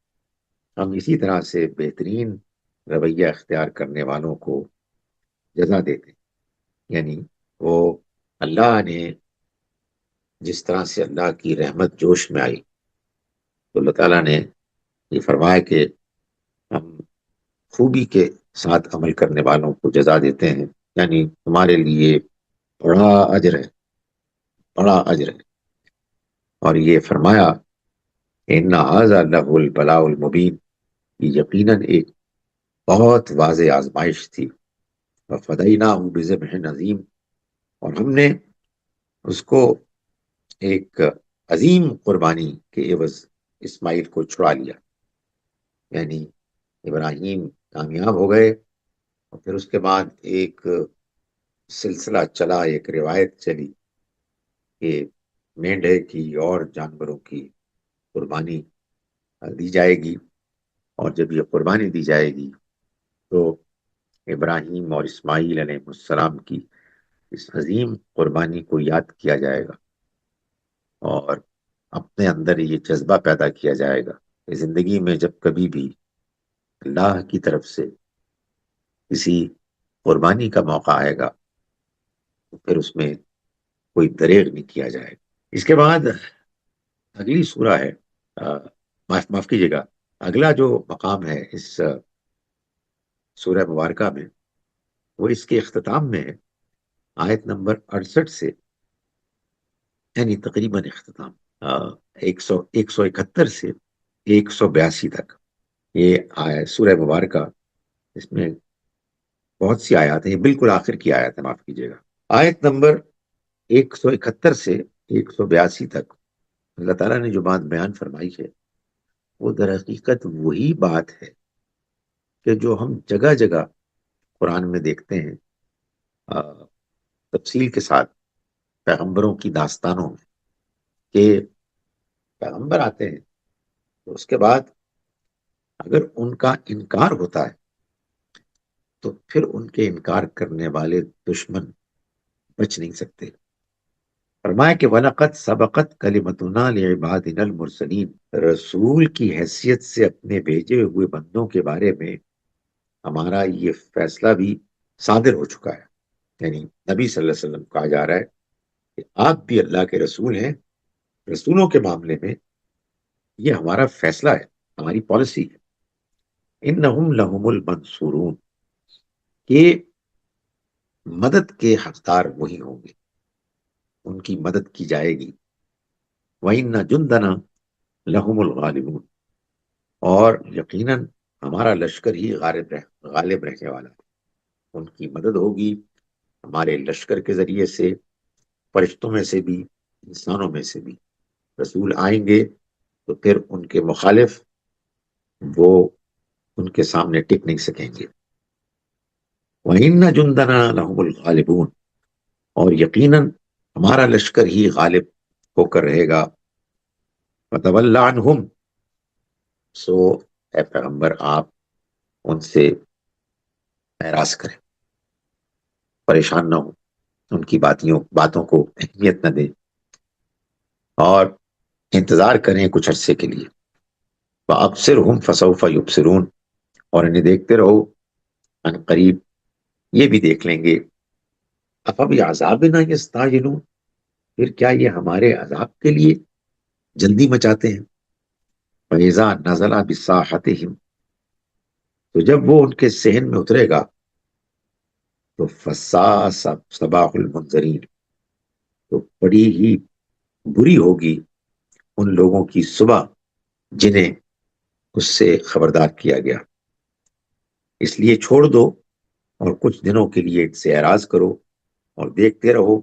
ہم اسی طرح سے بہترین رویہ اختیار کرنے والوں کو جزا دیتے. یعنی وہ اللہ نے جس طرح سے اللہ کی رحمت جوش میں آئی تو اللہ تعالیٰ نے یہ فرمایا کہ ہم خوبی کے ساتھ عمل کرنے والوں کو جزا دیتے ہیں. یعنی تمہارے لیے بڑا اجر ہے، بڑا اجر ہے. اور یہ فرمایا ان ھذا لہو البلاء المبین، یہ یقیناً ایک بہت واضح آزمائش تھی. وفدیناہ بذبح عظیم، اور ہم نے اس کو ایک عظیم قربانی کے عوض اسماعیل کو چھڑا لیا. یعنی ابراہیم کامیاب ہو گئے، اور پھر اس کے بعد ایک سلسلہ چلا، ایک روایت چلی کہ مینڈے کی اور جانوروں کی قربانی دی جائے گی. اور جب یہ قربانی دی جائے گی تو ابراہیم اور اسماعیل علیہ السلام کی اس عظیم قربانی کو یاد کیا جائے گا، اور اپنے اندر یہ جذبہ پیدا کیا جائے گا کہ زندگی میں جب کبھی بھی اللہ کی طرف سے کسی قربانی کا موقع آئے گا تو پھر اس میں کوئی دریغ نہیں کیا جائے گا. اس کے بعد اگلی سورہ ہے، معاف کیجیے گا، اگلا جو مقام ہے اس سورہ مبارکہ میں، وہ اس کے اختتام میں ہے، آیت نمبر 68 سے، یعنی تقریباً اختتام 171 سے 182 تک. یہ سورہ مبارکہ، اس میں بہت سی آیات ہیں، یہ بالکل آخر کی آیت ہے، معاف کیجیے گا. آیت نمبر 171 سے 182 تک اللہ تعالیٰ نے جو بات بیان فرمائی ہے وہ در حقیقت وہی بات ہے کہ جو ہم جگہ جگہ قرآن میں دیکھتے ہیں تفصیل کے ساتھ پیغمبروں کی داستانوں میں، کہ پیغمبر آتے ہیں تو اس کے بعد اگر ان کا انکار ہوتا ہے تو پھر ان کے انکار کرنے والے دشمن بچ نہیں سکتے. فرمایا کہ وَلَقَدْ سَبَقَتْ كَلِمَتُنَا لِعِبَادِنَا الْمُرْسَلِينَ، رسول کی حیثیت سے اپنے بھیجے ہوئے بندوں کے بارے میں ہمارا یہ فیصلہ بھی صادر ہو چکا ہے. یعنی نبی صلی اللہ علیہ وسلم کہا جا رہا ہے کہ آپ بھی اللہ کے رسول ہیں، رسولوں کے معاملے میں یہ ہمارا فیصلہ ہے، ہماری پالیسی ہے. اِنَّهُمْ لَهُمُ الْمَنْصُورُونَ، کہ مدد کے حقدار وہی ہوں گے، ان کی مدد کی جائے گی۔ وَإِنَّ جُنْدَنَا لَهُمُ الْغَالِبُونَ، اور یقیناً ہمارا لشکر ہی غالب رہنے والا ہے، ان کی مدد ہوگی ہمارے لشکر کے ذریعے سے، فرشتوں میں سے بھی، انسانوں میں سے بھی۔ رسول آئیں گے تو پھر ان کے مخالف وہ ان کے سامنے ٹک نہیں سکیں گے۔ وَإِنَّ جُنْدَنَا لَهُمُ الْغَالِبُونَ، اور یقیناً ہمارا لشکر ہی غالب ہو کر رہے گا۔ فَتَوَلَّ عَنْهُمْ، سو اے پیغمبر آپ ان سے اعراض کریں، پریشان نہ ہوں، ان کی باتوں کو اہمیت نہ دیں، اور انتظار کریں کچھ عرصے کے لیے۔ وَأَبْصِرْهُمْ فَسَوْفَ يُبْصِرُونَ، اور انہیں دیکھتے رہو، ان قریب یہ بھی دیکھ لیں گے۔ أَفَبِعَذَابِنَا يَسْتَعْجِلُونَ، پھر کیا یہ ہمارے عذاب کے لیے جلدی مچاتے ہیں۔ فَإِذَا نَزَلَ بِسَاحَتِهِمْ، تو جب وہ ان کے صحن میں اترے گا تو فَسَاءَ صَبَاحُ الْمُنذَرِينَ، تو بڑی ہی بری ہوگی ان لوگوں کی صبح جنہیں اس سے خبردار کیا گیا۔ اس لیے چھوڑ دو اور کچھ دنوں کے لیے ان سے اعراض کرو اور دیکھتے رہو،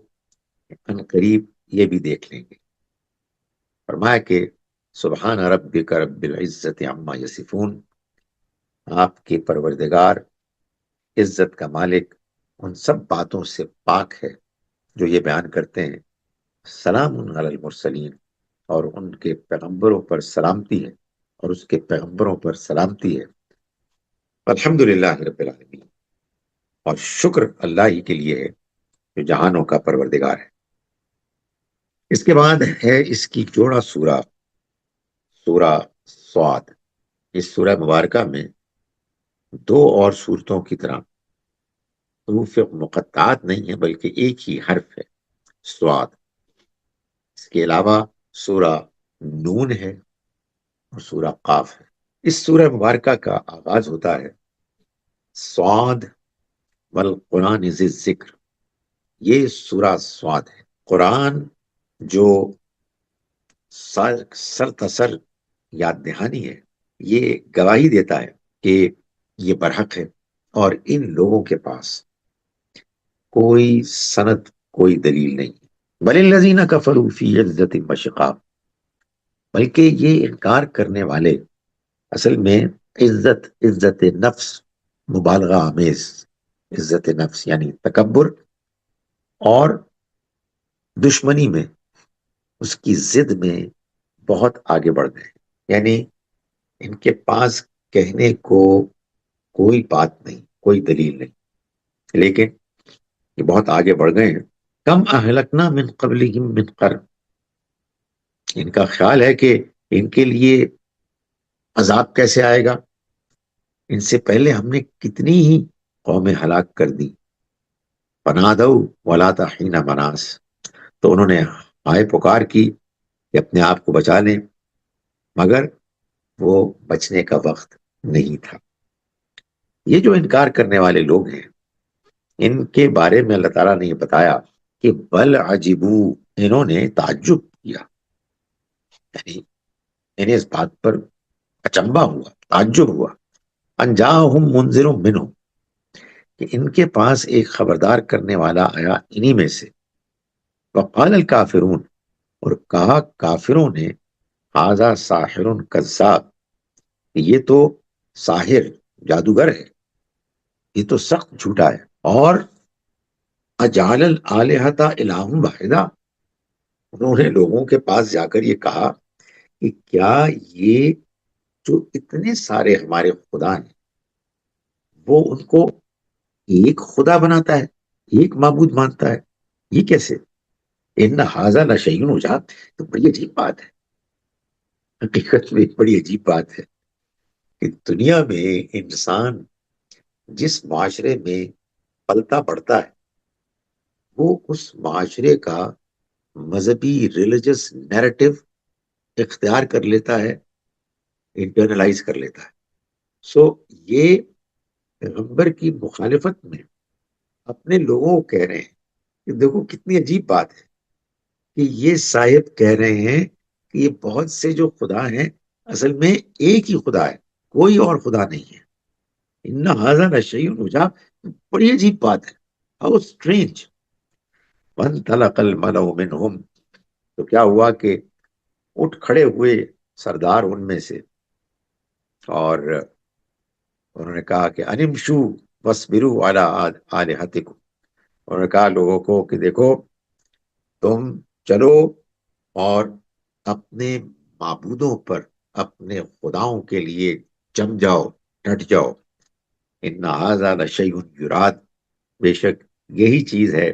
ان قریب یہ بھی دیکھ لیں گے۔ فرمایا کہ سبحان ربک رب العزت عما یصفون، آپ کے پروردگار عزت کا مالک ان سب باتوں سے پاک ہے جو یہ بیان کرتے ہیں۔ سلام علی المرسلین، اور ان کے پیغمبروں پر سلامتی ہے، اور اس کے پیغمبروں پر سلامتی ہے۔ الحمدللہ رب العالمین، اور شکر اللہ ہی کے لیے ہے جو جہانوں کا پروردگار ہے۔ اس کے بعد ہے اس کی جوڑا سورہ، سورہ صاد۔ اس سورہ مبارکہ میں دو اور صورتوں کی طرح حروف مقطعات نہیں ہے، بلکہ ایک ہی حرف ہے، صاد۔ اس کے علاوہ سورہ نون ہے اور سورہ قاف ہے۔ اس سورہ مبارکہ کا آغاز ہوتا ہے صاد والقرآن ذی الذکر، یہ سورہ صاد ہے۔ قرآن جو سر تسر یاد دہانی ہے، یہ گواہی دیتا ہے کہ یہ برحق ہے، اور ان لوگوں کے پاس کوئی سند، کوئی دلیل نہیں۔ بل الذین کفروا فی عزت وشقاق، بلکہ یہ انکار کرنے والے اصل میں عزت نفس مبالغہ آمیز، عزت نفس یعنی تکبر اور دشمنی میں، اس کی ضد میں بہت آگے بڑھ گئے، یعنی ان کے پاس کہنے کو کوئی بات نہیں، کوئی دلیل نہیں، لیکن یہ بہت آگے بڑھ گئے ہیں۔ کم اہلکنا من قبلہم من قرن، ان کا خیال ہے کہ ان کے لیے عذاب کیسے آئے گا، ان سے پہلے ہم نے کتنی ہی قومیں ہلاک کر دی۔ فنادوا ولا حین مناس، تو انہوں نے ہائے پکار کی کہ اپنے آپ کو بچا لیں، مگر وہ بچنے کا وقت نہیں تھا۔ یہ جو انکار کرنے والے لوگ ہیں، ان کے بارے میں اللہ تعالیٰ نے یہ بتایا کہ بل عجبو، انہوں نے تعجب کیا، یعنی انہیں اس بات پر اچنبا ہوا، تعجب ہوا، ان جاءہم منذر منہم، کہ ان کے پاس ایک خبردار کرنے والا آیا انہی میں سے۔ وقال الکافرون، اور کہا کافروں نے، ھذا ساحر کذاب، یہ تو ساحر، جادوگر ہے، یہ تو سخت جھوٹا ہے۔ اور اجعل الآلہۃ الہا واحدا، انہوں نے لوگوں کے پاس جا کر یہ کہا کہ کیا یہ جو اتنے سارے ہمارے خدا ہیں، وہ ان کو ایک خدا بناتا ہے، ایک معبود مانتا ہے؟ یہ کیسے؟ ان ھذا لشیء عجاب، تو بڑی عجیب بات ہے، حقیقت میں بڑی عجیب بات ہے کہ دنیا میں انسان جس معاشرے میں پلتا بڑھتا ہے، وہ اس معاشرے کا مذہبی ریلیجس نیریٹو اختیار کر لیتا ہے، انٹرنلائز کر لیتا ہے۔ سو یہ پیغمبر کی مخالفت میں اپنے لوگوں کو کہہ رہے ہیں کہ دیکھو کتنی عجیب بات ہے کہ یہ صاحب کہہ رہے ہیں کہ یہ بہت سے جو خدا ہیں اصل میں ایک ہی خدا ہے، کوئی اور خدا نہیں ہے. ان ھذا لشیء عجاب، بڑی عجیب بات ہے. How strange. وانطلق الملأ منهم، تو کیا ہوا کہ اٹھ کھڑے ہوئے سردار ان میں سے، اور انہوں نے کہا کہ انمشو واسبروا علی آلہتکم. انہوں نے کہا لوگوں کو کہ دیکھو تم چلو اور اپنے معبودوں پر، اپنے خداؤں کے لیے جم جاؤ، ڈٹ جاؤ. ان ھذا لشیء یراد، بے شک یہی چیز ہے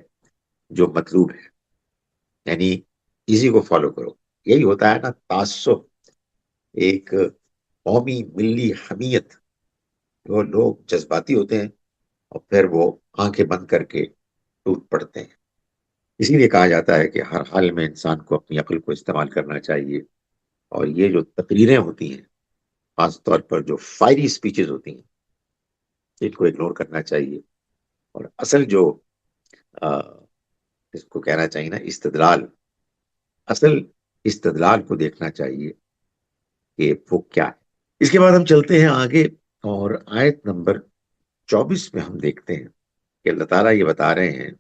جو مطلوب ہے. یعنی اسی کو فالو کرو. یہی ہوتا ہے نا تعصب، ایک قومی ملی حمیت. وہ لوگ جذباتی ہوتے ہیں اور پھر وہ آنکھیں بند کر کے ٹوٹ پڑتے ہیں. اسی لیے کہا جاتا ہے کہ ہر حال میں انسان کو اپنی عقل کو استعمال کرنا چاہیے. اور یہ جو تقریریں ہوتی ہیں، خاص طور پر جو فائری سپیچز ہوتی ہیں، ان کو اگنور کرنا چاہیے. اور اصل جو آ، اس کو کہنا چاہیے نا استدلال، اصل استدلال کو دیکھنا چاہیے کہ وہ کیا ہے. اس کے بعد ہم چلتے ہیں آگے، اور آیت نمبر 24 میں ہم دیکھتے ہیں کہ اللہ تعالیٰ یہ بتا رہے ہیں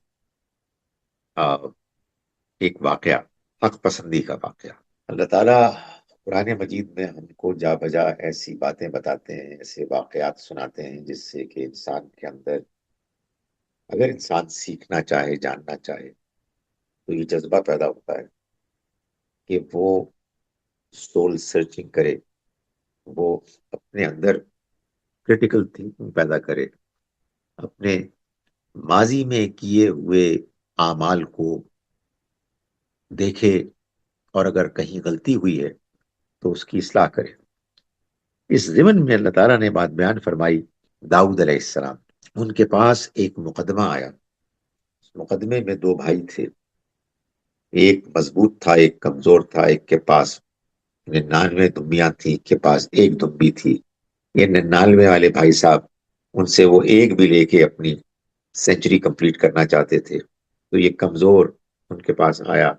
ایک واقعہ، حق پسندی کا واقعہ. اللہ تعالیٰ قرآن مجید میں ہم کو جا بجا ایسی باتیں بتاتے ہیں، ایسے واقعات سناتے ہیں جس سے کہ انسان کے اندر، اگر انسان سیکھنا چاہے، جاننا چاہے، تو یہ جذبہ پیدا ہوتا ہے کہ وہ سول سرچنگ کرے، وہ اپنے اندر کریٹیکل تھنکنگ پیدا کرے، اپنے ماضی میں کیے ہوئے اعمال کو دیکھے، اور اگر کہیں غلطی ہوئی ہے تو اس کی اصلاح کرے. اس ضمن میں اللہ تعالیٰ نے بات بیان فرمائی داؤد علیہ السلام. ان کے پاس ایک مقدمہ آیا. اس مقدمے میں دو بھائی تھے، ایک مضبوط تھا، ایک کمزور تھا. ایک کے پاس 99 دمبیاں تھیں، ایک کے پاس ایک دمبی تھی. یہ 99 والے بھائی صاحب، ان سے وہ ایک بھی لے کے اپنی سینچری کمپلیٹ کرنا چاہتے تھے. تو یہ کمزور ان کے پاس آیا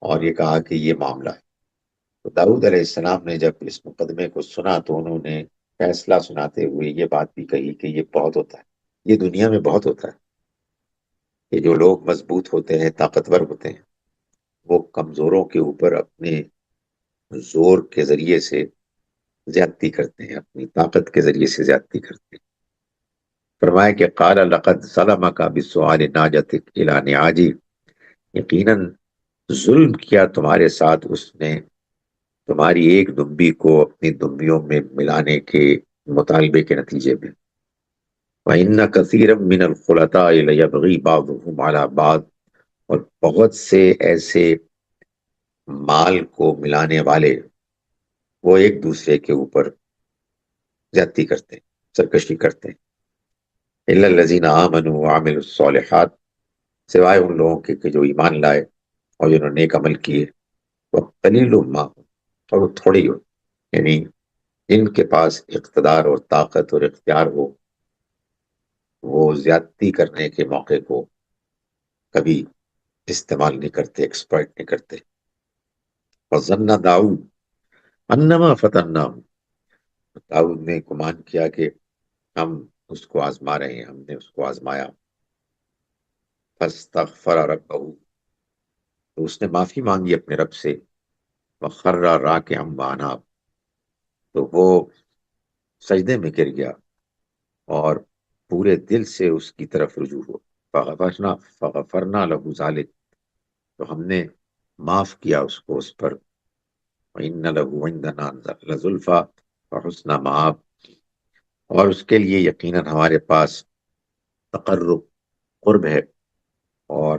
اور یہ کہا کہ یہ معاملہ ہے. تو داؤد علیہ السلام نے جب اس مقدمے کو سنا تو انہوں نے فیصلہ سناتے ہوئے یہ بات بھی کہی کہ یہ بہت ہوتا ہے، یہ دنیا میں بہت ہوتا ہے کہ جو لوگ مضبوط ہوتے ہیں، طاقتور ہوتے ہیں، وہ کمزوروں کے اوپر اپنے زور کے ذریعے سے زیادتی کرتے ہیں، اپنی طاقت کے ذریعے سے زیادتی کرتے ہیں. فرمایا کہ قال لقد ظلمك بسؤال ناجتك الى نعاجی، یقیناً ظلم کیا تمہارے ساتھ اس نے تمہاری ایک دمبی کو اپنی دمبیوں میں ملانے کے مطالبے کے نتیجے میں. وَإِنَّ كَثِيرًا مِّنَ الْخُلَطَاءِ لَيَبْغِي بَعْضُهُمْ عَلَى بَعْضٍ، اور بہت سے ایسے مال کو ملانے والے وہ ایک دوسرے کے اوپر زیادتی کرتے ہیں، سرکشی کرتے ہیں. إِلَّا الَّذِينَ آمَنُوا وَعَمِلُوا الصَّالِحَاتِ، سوائے ان لوگوں کے کہ جو ایمان لائے اور جنہوں نے نیک عمل کیے. وَقَلِيلٌ مَّا هُمْ، اور وہ تھوڑی ہو. یعنی جن کے پاس اقتدار اور طاقت اور اختیار ہو، وہ زیادتی کرنے کے موقع کو کبھی استعمال نہیں کرتے، ایکسپلائٹ نہیں کرتے. وَظَنَّ داؤد انما فتناہ، داؤد نے گمان کیا کہ ہم اس کو آزما رہے ہیں، ہم نے اس کو آزمایا. فاستغفر ربہ، تو اس نے معافی مانگی اپنے رب سے. وخر راکعا واناب، تو وہ سجدے میں گر گیا اور پورے دل سے اس کی طرف رجوع ہو. فغفرنا له ذلک، تو ہم نے معاف کیا اس کو اس پر. وَإِنَّ لَهُ عِندَنَا لَزُلْفَىٰ وَحُسْنَ مآب، اور اس کے لیے یقیناً ہمارے پاس تقرب، قرب ہے اور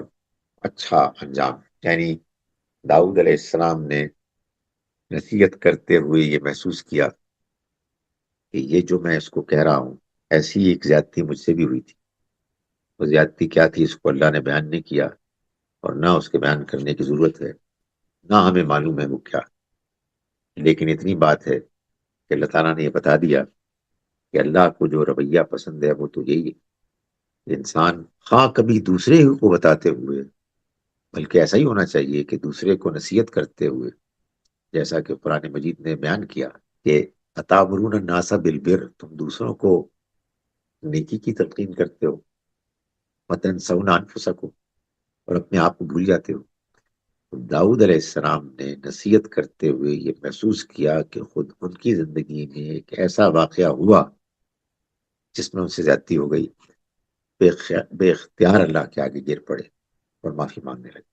اچھا انجام. یعنی داؤد علیہ السلام نے نصیحت کرتے ہوئے یہ محسوس کیا کہ یہ جو میں اس کو کہہ رہا ہوں، ایسی ایک زیادتی مجھ سے بھی ہوئی تھی. وہ زیادتی کیا تھی اس کو اللہ نے بیان نہیں کیا، اور نہ اس کے بیان کرنے کی ضرورت ہے، نہ ہمیں معلوم ہے وہ کیا. لیکن اتنی بات ہے کہ اللہ تعالیٰ نے یہ بتا دیا کہ اللہ کو جو رویہ پسند ہے وہ تو یہی ہے انسان خواہ کبھی دوسرے کو بتاتے ہوئے، بلکہ ایسا ہی ہونا چاہیے کہ دوسرے کو نصیحت کرتے ہوئے، جیسا کہ قرآن مجید نے بیان کیا کہ اتامرون الناس بالبر، تم دوسروں کو نیکی کی تلقین کرتے ہو، وتنسون انفسکم، اور اپنے آپ کو بھول جاتے ہو۔ داؤد علیہ السلام نے نصیحت کرتے ہوئے یہ محسوس کیا کہ خود ان کی زندگی میں ایک ایسا واقعہ ہوا جس میں ان سے زیادتی ہو گئی، بے اختیار اللہ کے آگے گر پڑے اور معافی مانگنے لگے،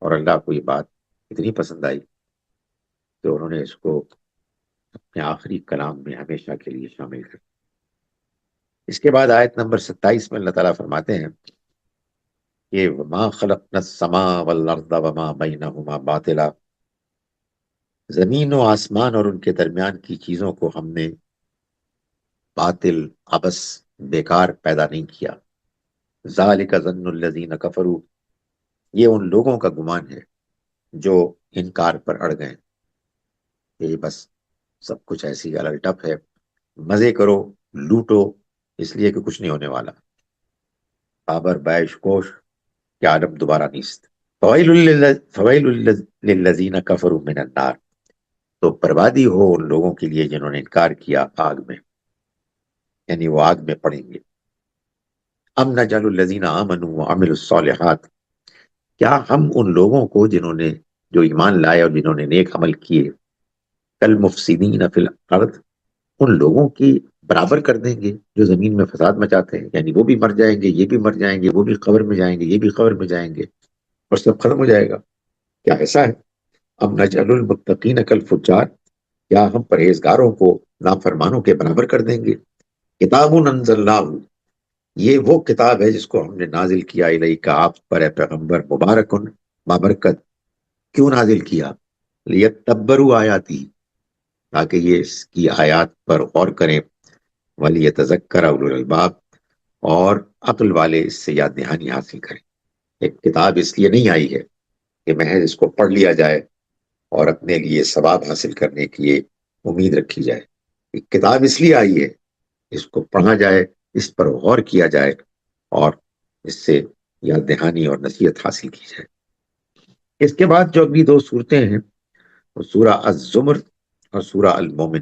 اور اللہ کو یہ بات اتنی پسند آئی کہ انہوں نے اس کو اپنے آخری کلام میں ہمیشہ کے لیے شامل کر۔ اس کے بعد آیت نمبر 27 میں اللہ تعالیٰ فرماتے ہیں کہ وما خلقنا السماء والارض وما بینہما باطلا، زمین و آسمان اور ان کے درمیان کی چیزوں کو ہم نے باطل، عبث، بیکار پیدا نہیں کیا۔ ذالک ظن الذین کفروا، یہ ان لوگوں کا گمان ہے جو انکار پر اڑ گئے، یہ بس سب کچھ ایسی الٹپ ہے، مزے کرو، لوٹو، اس لیے کہ کچھ نہیں ہونے والا، بابر بیش کوش کہ عالم دوبارہ نیست۔ فویل للذین کفروا من النار، تو بربادی ہو ان لوگوں کے لیے جنہوں نے انکار کیا آگ میں، یعنی وہ آگ میں پڑیں گے۔ ام نجعل الذین آمنوا وعملوا الصالحات، کیا ہم ان لوگوں کو جنہوں نے جو ایمان لائے اور جنہوں نے نیک عمل کیے، کالمفسدین فی الارض، ان لوگوں کی برابر کر دیں گے جو زمین میں فساد مچاتے ہیں، یعنی وہ بھی مر جائیں گے، یہ بھی مر جائیں گے، وہ بھی قبر میں جائیں گے، یہ بھی قبر میں جائیں گے، اور سب ختم ہو جائے گا؟ کیا ایسا ہے؟ ام نجعل المتقین کالفجار، کیا ہم پرہیزگاروں کو نافرمانوں کے برابر کر دیں گے؟ کتاب انزلناہ، یہ وہ کتاب ہے جس کو ہم نے نازل کیا الیک، آپ پر اے پیغمبر، مبارکن، بابرکت، کیوں نازل کیا؟ لیتدبروا آیاتی، تاکہ یہ اس کی آیات پر غور کریں، ولیتذکر اولو الالباب، اور عقل والے اس سے یاد دہانی حاصل کریں۔ ایک کتاب اس لیے نہیں آئی ہے کہ محض اس کو پڑھ لیا جائے اور اپنے لیے ثواب حاصل کرنے کی یہ امید رکھی جائے۔ ایک کتاب اس لیے آئی ہے اس کو پڑھا جائے، اس پر غور کیا جائے، اور اس سے یاد دہانی اور نصیحت حاصل کی جائے۔ اس کے بعد جو اگلی دو صورتیں ہیں وہ سورہ الزمر اور سورہ المومن،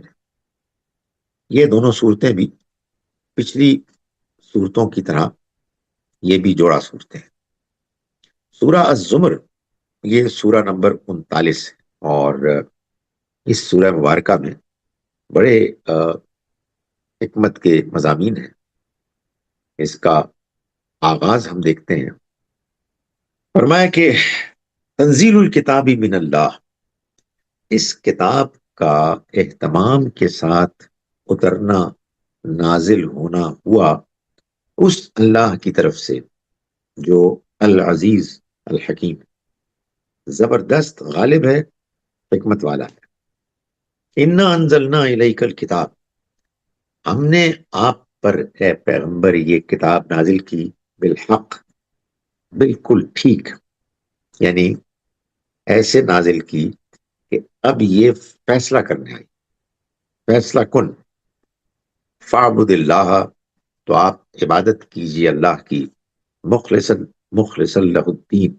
یہ دونوں صورتیں بھی پچھلی صورتوں کی طرح یہ بھی جوڑا صورتیں ہیں۔ سورہ الزمر یہ سورہ نمبر 39 ہے، اور اس سورہ مبارکہ میں بڑے حکمت کے مضامین ہیں۔ اس کا آغاز ہم دیکھتے ہیں، فرمایا کہ تنزیل الکتاب من اللہ، اس کتاب کا اہتمام کے ساتھ اترنا، نازل ہونا ہوا اس اللہ کی طرف سے جو العزیز الحکیم، زبردست، غالب ہے، حکمت والا ہے۔ انا انزلنا الیک الکتاب، ہم نے آپ پر اے پیغمبر یہ کتاب نازل کی، بالحق، بالکل ٹھیک، یعنی ایسے نازل کی کہ اب یہ فیصلہ کرنے آئی، فیصلہ کن، فاعبد اللہ، تو آپ عبادت کیجیے اللہ کی، مخلصا لہ الدین،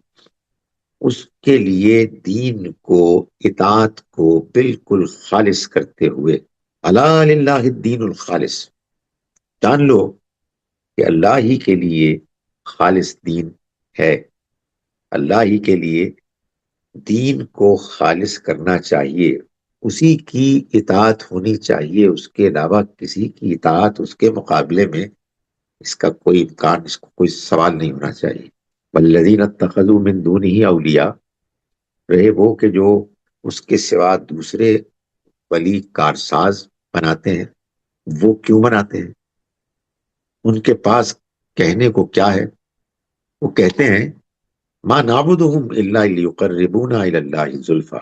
اس کے لیے دین کو، اطاعت کو بالکل خالص کرتے ہوئے۔ الا للہ الدین الخالص، جان لو کہ اللہ ہی کے لیے خالص دین ہے، اللہ ہی کے لیے دین کو خالص کرنا چاہیے، اسی کی اطاعت ہونی چاہیے، اس کے علاوہ کسی کی اطاعت اس کے مقابلے میں اس کا کوئی امکان، اس کو کوئی سوال نہیں ہونا چاہیے۔ والذین اتخذوا من دونہ اولیاء، رہے وہ کہ جو اس کے سوا دوسرے ولی کارساز بناتے ہیں، وہ کیوں بناتے ہیں؟ ان کے پاس کہنے کو کیا ہے؟ وہ کہتے ہیں ما نعبدہم الا لیقربونا الی اللہ زلفی،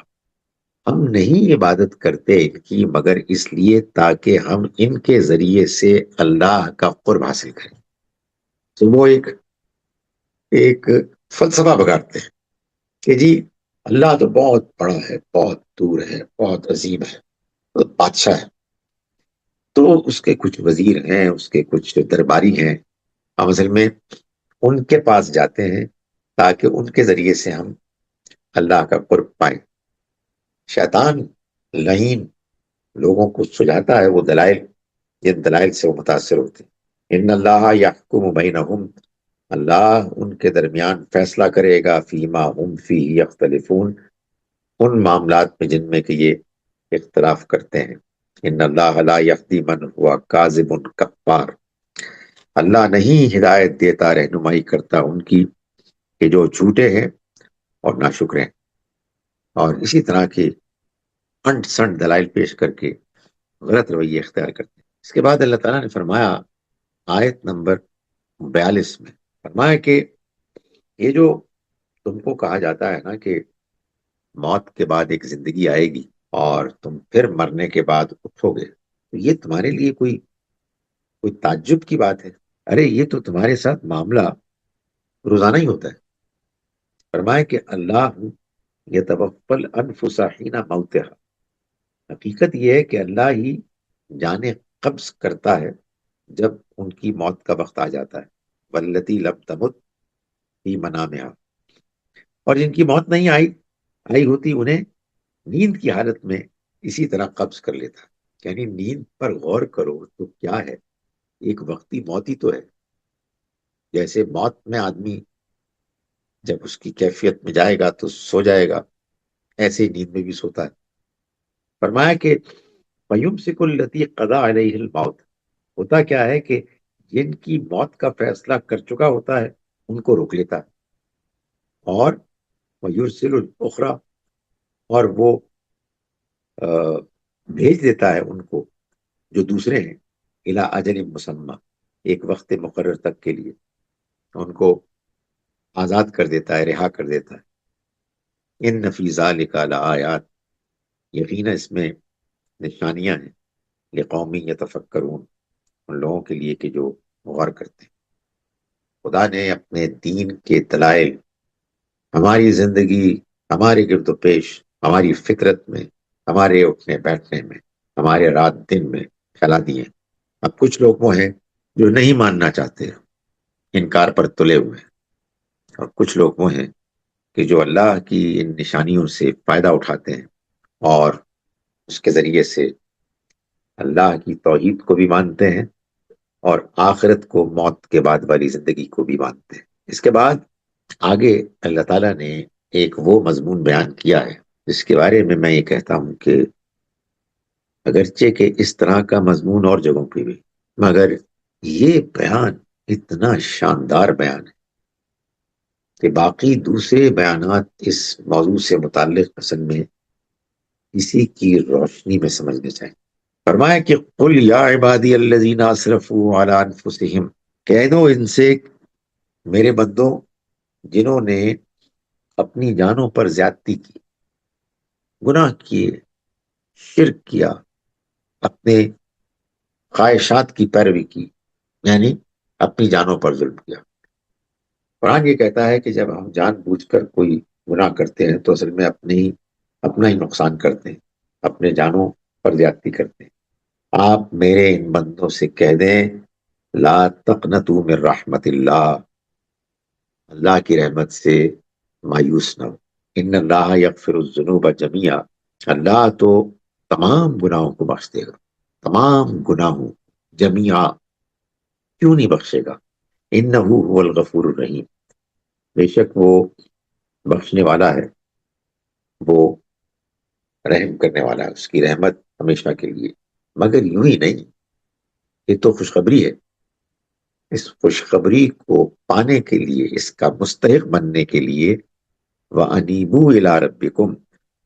ہم نہیں عبادت کرتے ان کی مگر اس لیے تاکہ ہم ان کے ذریعے سے اللہ کا قرب حاصل کریں۔ تو وہ ایک فلسفہ بگاڑتے ہیں کہ جی اللہ تو بہت بڑا ہے، بہت دور ہے، بہت عظیم ہے، بادشاہ ہے، تو اس کے کچھ وزیر ہیں، اس کے کچھ درباری ہیں، ہم اصل میں ان کے پاس جاتے ہیں تاکہ ان کے ذریعے سے ہم اللہ کا قرب پائیں۔ شیطان لعین لوگوں کو سجاتا ہے وہ دلائل، جن دلائل سے وہ متاثر ہوتے ہیں۔ ان اللہ یحکم بینہم، اللہ ان کے درمیان فیصلہ کرے گا، فیما ہم فیہ یختلفون، ان معاملات میں جن میں کہ یہ اختلاف کرتے ہیں۔ ان اللہ لا یہدی من ہوا کاذب کفار، اللہ نہیں ہدایت دیتا، رہنمائی کرتا ان کی کہ جو جھوٹے ہیں اور ناشکر ہیں، اور اسی طرح کے انٹ سنٹ دلائل پیش کر کے غلط رویے اختیار کرتے ہیں۔ اس کے بعد اللہ تعالیٰ نے فرمایا آیت نمبر 42 میں، فرمایا کہ یہ جو تم کو کہا جاتا ہے نا کہ موت کے بعد ایک زندگی آئے گی اور تم پھر مرنے کے بعد اٹھو گے، تو یہ تمہارے لیے کوئی تعجب کی بات ہے؟ ارے یہ تو تمہارے ساتھ معاملہ روزانہ ہی ہوتا ہے۔ فرمایا کہ اللہ یتوفی الانفس حین موتہا، حقیقت یہ ہے کہ اللہ ہی جانیں قبض کرتا ہے جب ان کی موت کا وقت آ جاتا ہے، والتی لم تمت فی منامہا، اور جن کی موت نہیں آئی ہوتی انہیں نیند کی حالت میں اسی طرح قبض کر لیتا ہے۔ یعنی نیند پر غور کرو تو کیا ہے، ایک وقتی موت ہی تو ہے۔ جیسے موت میں آدمی جب اس کی کیفیت میں جائے گا تو سو جائے گا، ایسے ہی نیند میں بھی سوتا ہے۔ فرمایا کہ فَيُمْسِكُ الَّتِي قَضَى عَلَيْهِ الْمَوْتَ، ہوتا کیا ہے کہ جن کی موت کا فیصلہ کر چکا ہوتا ہے ان کو روک لیتا ہے، اور وَيُرْسِلُ الْأُخْرَى، اور وہ بھیج دیتا ہے ان کو جو دوسرے ہیں، اِلَىٰ أَجَلٍ مُّسَمًّى، ایک وقت مقرر تک کے لیے ان کو آزاد کر دیتا ہے، رہا کر دیتا ہے۔ ان فی ذالک لآیات، یقینا اس میں نشانیاں ہیں، لقوم یتفکرون، ان لوگوں کے لیے کہ جو غور کرتے ہیں۔ خدا نے اپنے دین کے دلائل ہماری زندگی، ہمارے گرد و پیش، ہماری فطرت میں، ہمارے اٹھنے بیٹھنے میں، ہمارے رات دن میں پھیلا دیے۔ اب کچھ لوگ وہ ہیں جو نہیں ماننا چاہتے، انکار پر تلے ہوئے ہیں، اور کچھ لوگ وہ ہیں کہ جو اللہ کی ان نشانیوں سے فائدہ اٹھاتے ہیں اور اس کے ذریعے سے اللہ کی توحید کو بھی مانتے ہیں اور آخرت کو، موت کے بعد والی زندگی کو بھی مانتے ہیں۔ اس کے بعد آگے اللہ تعالیٰ نے ایک وہ مضمون بیان کیا ہے جس کے بارے میں میں یہ کہتا ہوں کہ اگرچہ کہ اس طرح کا مضمون اور جگہوں پہ بھی، مگر یہ بیان اتنا شاندار بیان ہے کہ باقی دوسرے بیانات اس موضوع سے متعلق اصل میں اسی کی روشنی میں سمجھنے چاہیے۔ فرمایا کہ قل یا عبادی الذین اسرفوا علی انفسہم، کہہ دو ان سے میرے بندوں جنہوں نے اپنی جانوں پر زیادتی کی، گناہ کیے، شرک کیا، اپنے خواہشات کی پیروی کی، یعنی اپنی جانوں پر ظلم کیا۔ قرآن یہ کہتا ہے کہ جب ہم جان بوجھ کر کوئی گناہ کرتے ہیں تو اصل میں اپنا ہی نقصان کرتے ہیں، اپنے جانوں پر زیادتی کرتے ہیں۔ آپ میرے ان بندوں سے کہہ دیں لا تقنطوا من رحمت اللہ، اللہ کی رحمت سے مایوس نہ ہو۔ ان اللہ یغفر الذنوب جميعا، اللہ تو تمام گناہوں کو بخش دے گا، تمام گناہوں، جميعا، کیوں نہیں بخشے گا؟ انہ هو الغفور الرحیم، بے شک وہ بخشنے والا ہے، وہ رحم کرنے والا ہے، اس کی رحمت ہمیشہ کے لیے۔ مگر یوں ہی نہیں، یہ تو خوشخبری ہے، اس خوشخبری کو پانے کے لیے، اس کا مستحق بننے کے لیے وَأَنِيبُوا إِلَىٰ رَبِّكُمْ،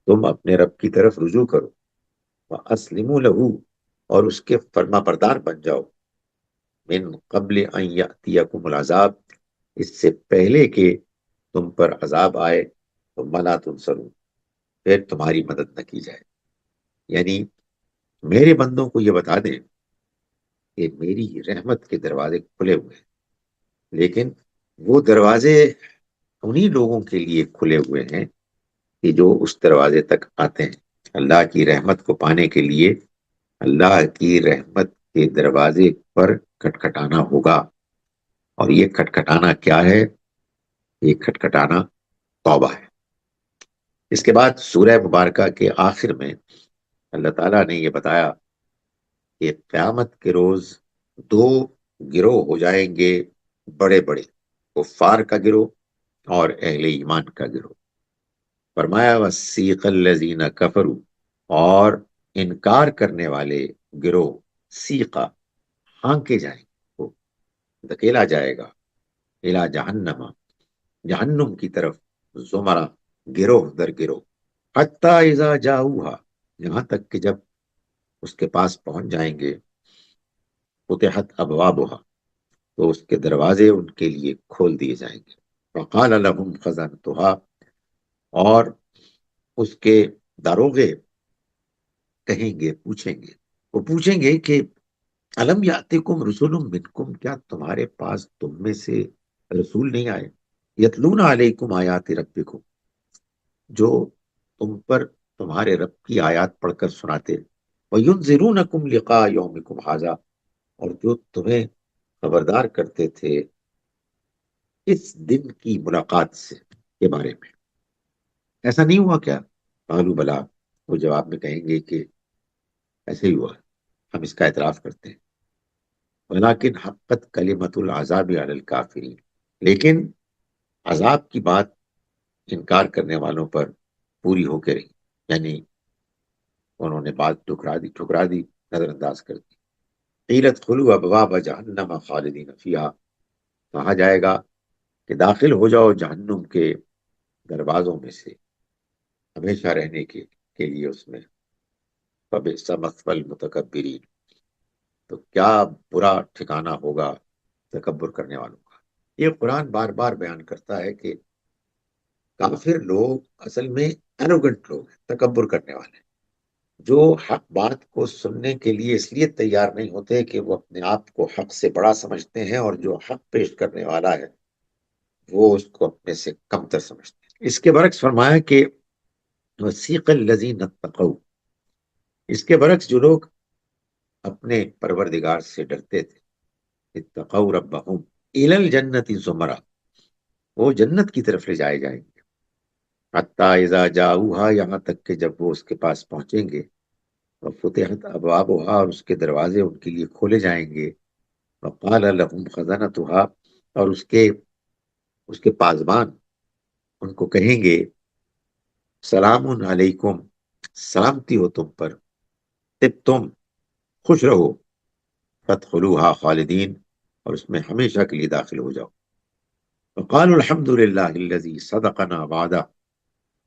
تم اپنے رب کی طرف رجوع کرو، وَأَسْلِمُوا لَهُ، اور اس کے فرما بردار بن جاؤ، من قبل ان یأتیکم العذاب، اس سے پہلے کہ تم پر عذاب آئے، ثم لا تنصرون، پھر تمہاری مدد نہ کی جائے۔ یعنی میرے بندوں کو یہ بتا دیں کہ میری رحمت کے دروازے کھلے ہوئے ہیں، لیکن وہ دروازے انہی لوگوں کے لیے کھلے ہوئے ہیں کہ جو اس دروازے تک آتے ہیں۔ اللہ کی رحمت کو پانے کے لیے اللہ کی رحمت کے دروازے پر کھٹکھٹانا ہوگا، اور یہ کھٹکھٹانا کیا ہے؟ یہ کھٹکھٹانا توبہ ہے۔ اس کے بعد سورہ مبارکہ کے آخر میں اللہ تعالیٰ نے یہ بتایا کہ قیامت کے روز دو گروہ ہو جائیں گے، بڑے بڑے، کفار کا گروہ اور اہل ایمان کا گروہ۔ فرمایا وَسِیقَ الَّذِینَ کَفَرُوا، اور انکار کرنے والے گروہ، سیقہ، ہانکے جائیں گے، وہ دھکیلا جائے گا، الی جہنم، جہنم کی طرف، زمرہ، گروہ در گروہ، حتی اذا جاؤہا، یہاں تک کہ جب اس کے پاس پہنچ جائیں گے، فتحت ابوابها، تو اس کے دروازے ان کے لیے کھول دیے جائیں گے، وقال لهم خزنتها، اور اس کے داروغے کہیں گے، پوچھیں گے، وہ پوچھیں گے کہ الم یاتکم رسول منکم، کیا تمہارے پاس تم میں سے رسول نہیں آئے، یتلون علیکم آیات ربکم، جو تم پر تمہارے رب کی آیات پڑھ کر سناتے، وَيُنذِرُونَكُمْ لِقَاءَ يَوْمِكُمْ هَذَا، اور جو تمہیں خبردار کرتے تھے اس دن کی ملاقات سے کے بارے میں۔ ایسا نہیں ہوا کیا؟ قالوا بلا، وہ جواب میں کہیں گے کہ ایسے ہی ہوا، ہم اس کا اعتراف کرتے ہیں، ولیکن حقت کلمۃ العذاب علی الکافرین، لیکن عذاب کی بات انکار کرنے والوں پر پوری ہو کے رہی، یعنی انہوں نے بات ٹھکرا دی، نظر انداز کر دی۔ قیلت خلو ابواب جہنم خالدین فیہا، کہا جائے گا کہ داخل ہو جاؤ جہنم کے دروازوں میں سے، ہمیشہ رہنے کے لیے اس میں، فبئس مثوی المتکبرین، تو کیا برا ٹھکانہ ہوگا تکبر کرنے والوں کا۔ یہ قرآن بار بار بیان کرتا ہے کہ کافر لوگ اصل میں ایروگنٹ لوگ ہیں، تکبر کرنے والے ہیں، جو حق بات کو سننے کے لیے اس لیے تیار نہیں ہوتے کہ وہ اپنے آپ کو حق سے بڑا سمجھتے ہیں، اور جو حق پیش کرنے والا ہے وہ اس کو اپنے سے کم تر سمجھتے ہیں۔ اس کے برعکس فرمایا کہ وَسِیقَ الَّذِینَ اتَّقَوْا، اس کے برعکس جو لوگ اپنے پروردگار سے ڈرتے تھے، اتقوا ربہم الی الجنۃ زمرہ، وہ جنت کی طرف لے جائے جائیں گے، حتی اذا جاؤہا، یہاں تک کہ جب وہ اس کے پاس پہنچیں گے، وفتحت ابوابها، اور اس کے دروازے ان کے لیے کھولے جائیں گے، وقال لهم خزنتها، اور اس کے پاسبان ان کو کہیں گے سلام علیکم، سلامتی ہو تم پر، تم خوش رہو، فادخلوها خالدین، اور اس میں ہمیشہ کے لیے داخل ہو جاؤ، وقالوا الحمد للہ الذی صدقنا وعدہ،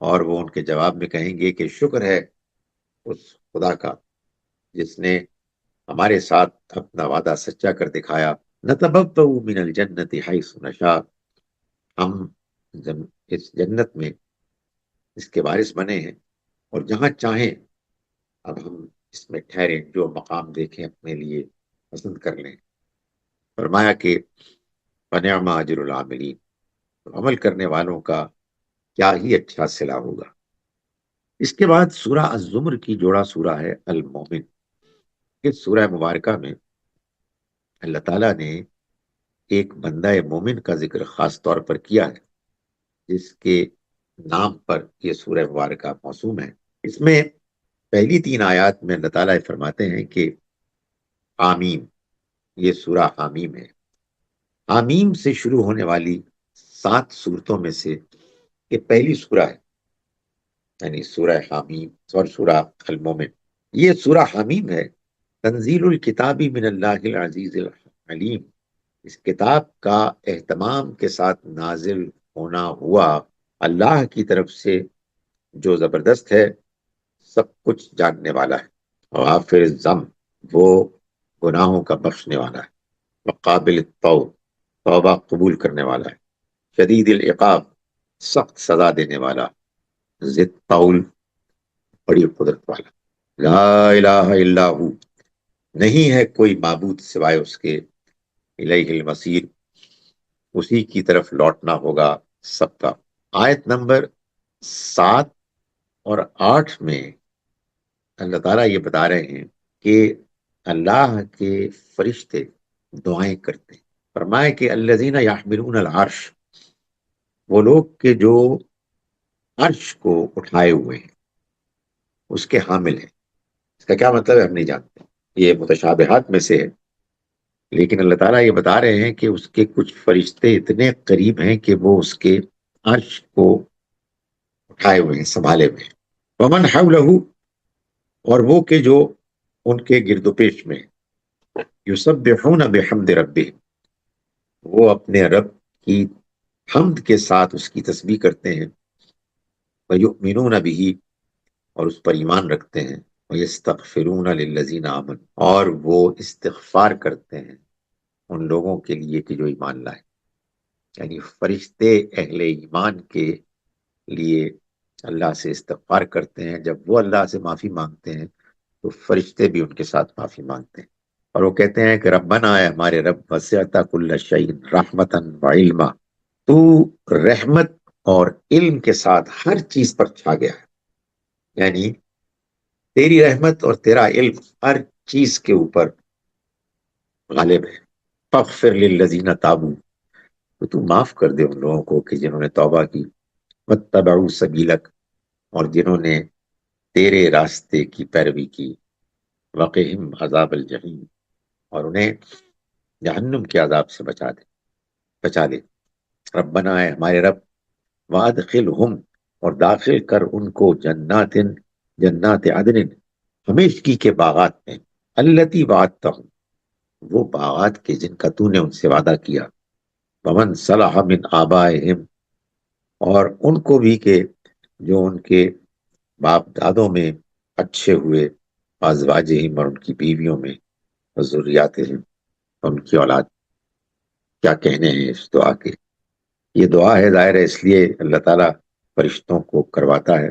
اور وہ ان کے جواب میں کہیں گے کہ شکر ہے اس خدا کا جس نے ہمارے ساتھ اپنا وعدہ سچا کر دکھایا، نتبوأ من الجنۃ حیث نشاء، ہم اس جنت میں اس کے وارث بنے ہیں، اور جہاں چاہیں اب ہم اس میں ٹھہریں، جو مقام دیکھیں اپنے لیے پسند کر لیں۔ فرمایا کہ فنعم اجر العاملین، عمل کرنے والوں کا کیا ہی اچھا صلہ ہوگا۔ اس کے بعد سورہ الزمر کی جوڑا سورہ ہے المومن۔ اس سورہ مبارکہ میں اللہ تعالیٰ نے ایک بندہ مومن کا ذکر خاص طور پر کیا ہے، جس کے نام پر یہ سورہ مبارکہ موسوم ہے۔ اس میں پہلی 3 آیات میں اللہ تعالیٰ فرماتے ہیں کہ حامیم، یہ سورہ حامیم ہے۔ حامیم سے شروع ہونے والی 7 سورتوں میں سے یہ پہلی سورہ ہے، یعنی سورہ حامیم اور سورہ المومن۔ یہ سورہ حامیم ہے، تنزیل الکتاب من اللہ العزیز العلیم، اس کتاب کا اہتمام کے ساتھ نازل ہونا ہوا اللہ کی طرف سے، جو زبردست ہے، سب کچھ جاننے والا ہے، غافر الذنب، وہ گناہوں کا بخشنے والا ہے، وقابل التوب، توبہ قبول کرنے والا ہے، شدید العقاب، سخت سزا دینے والا، ذی الطول، بڑی قدرت والا، لا الہ الا ہو، نہیں ہے کوئی معبود سوائے اس کے، الیہ المصیر، اسی کی طرف لوٹنا ہوگا سب کا۔ آیت نمبر 7 اور 8 میں اللہ تعالیٰ یہ بتا رہے ہیں کہ اللہ کے فرشتے دعائیں کرتے ہیں، فرمایا کہ الذین یحملون العرش، وہ لوگ کہ جو عرش کو اٹھائے ہوئے ہیں، اس کے حامل ہیں۔ اس کا کیا مطلب ہے ہم نہیں جانتے، یہ متشابہات میں سے ہے، لیکن اللہ تعالیٰ یہ بتا رہے ہیں کہ اس کے کچھ فرشتے اتنے قریب ہیں کہ وہ اس کے عرش کو اٹھائے ہوئے ہیں، سنبھالے ہوئے ہیں۔ ومن حولہ، اور وہ کہ جو ان کے گرد و پیش میں ہیں، یسبحون بحمد ربہم، وہ اپنے رب کی حمد کے ساتھ اس کی تسبیح کرتے ہیں، ویؤمنون بہ، اور اس پر ایمان رکھتے ہیں، ویستغفرون للذین آمنوا، اور وہ استغفار کرتے ہیں ان لوگوں کے لیے کہ جو ایمان لائے۔ یعنی فرشتے اہل ایمان کے لیے اللہ سے استغفار کرتے ہیں، جب وہ اللہ سے معافی مانگتے ہیں تو فرشتے بھی ان کے ساتھ معافی مانگتے ہیں، اور وہ کہتے ہیں کہ ربنا، ہے ہمارے رب، وسعت کل شیء رحمتا وعلما، تو رحمت اور علم کے ساتھ ہر چیز پر چھا گیا ہے، یعنی تیری رحمت اور تیرا علم ہر چیز کے اوپر غالب ہے۔ فاغفر للذین تابوا، تو معاف کر دے ان لوگوں کو کہ جنہوں نے توبہ کی، واتبعوا سبیلک، اور جنہوں نے تیرے راستے کی پیروی کی، وقہم عذاب الجحیم، اور انہیں جہنم کے عذاب سے بچا لے۔ ربنا، ہے ہمارے رب، وادخلہم، اور داخل کر ان کو جنات عدن، ہمیشگی کے باغات میں، التی وعدتہم، وہ باغات کے جن کا تو نے ان سے وعدہ کیا، ومن صلح من آبائہم، اور ان کو بھی کہ جو ان کے باپ دادوں میں اچھے ہوئے، ازواجہم، اور ان کی بیویوں میں، ذریاتہم، ان کی اولاد۔ کیا کہنے ہیں اس دعا کے، یہ دعا ہے ظاہر ہے اس لیے اللہ تعالیٰ فرشتوں کو کرواتا ہے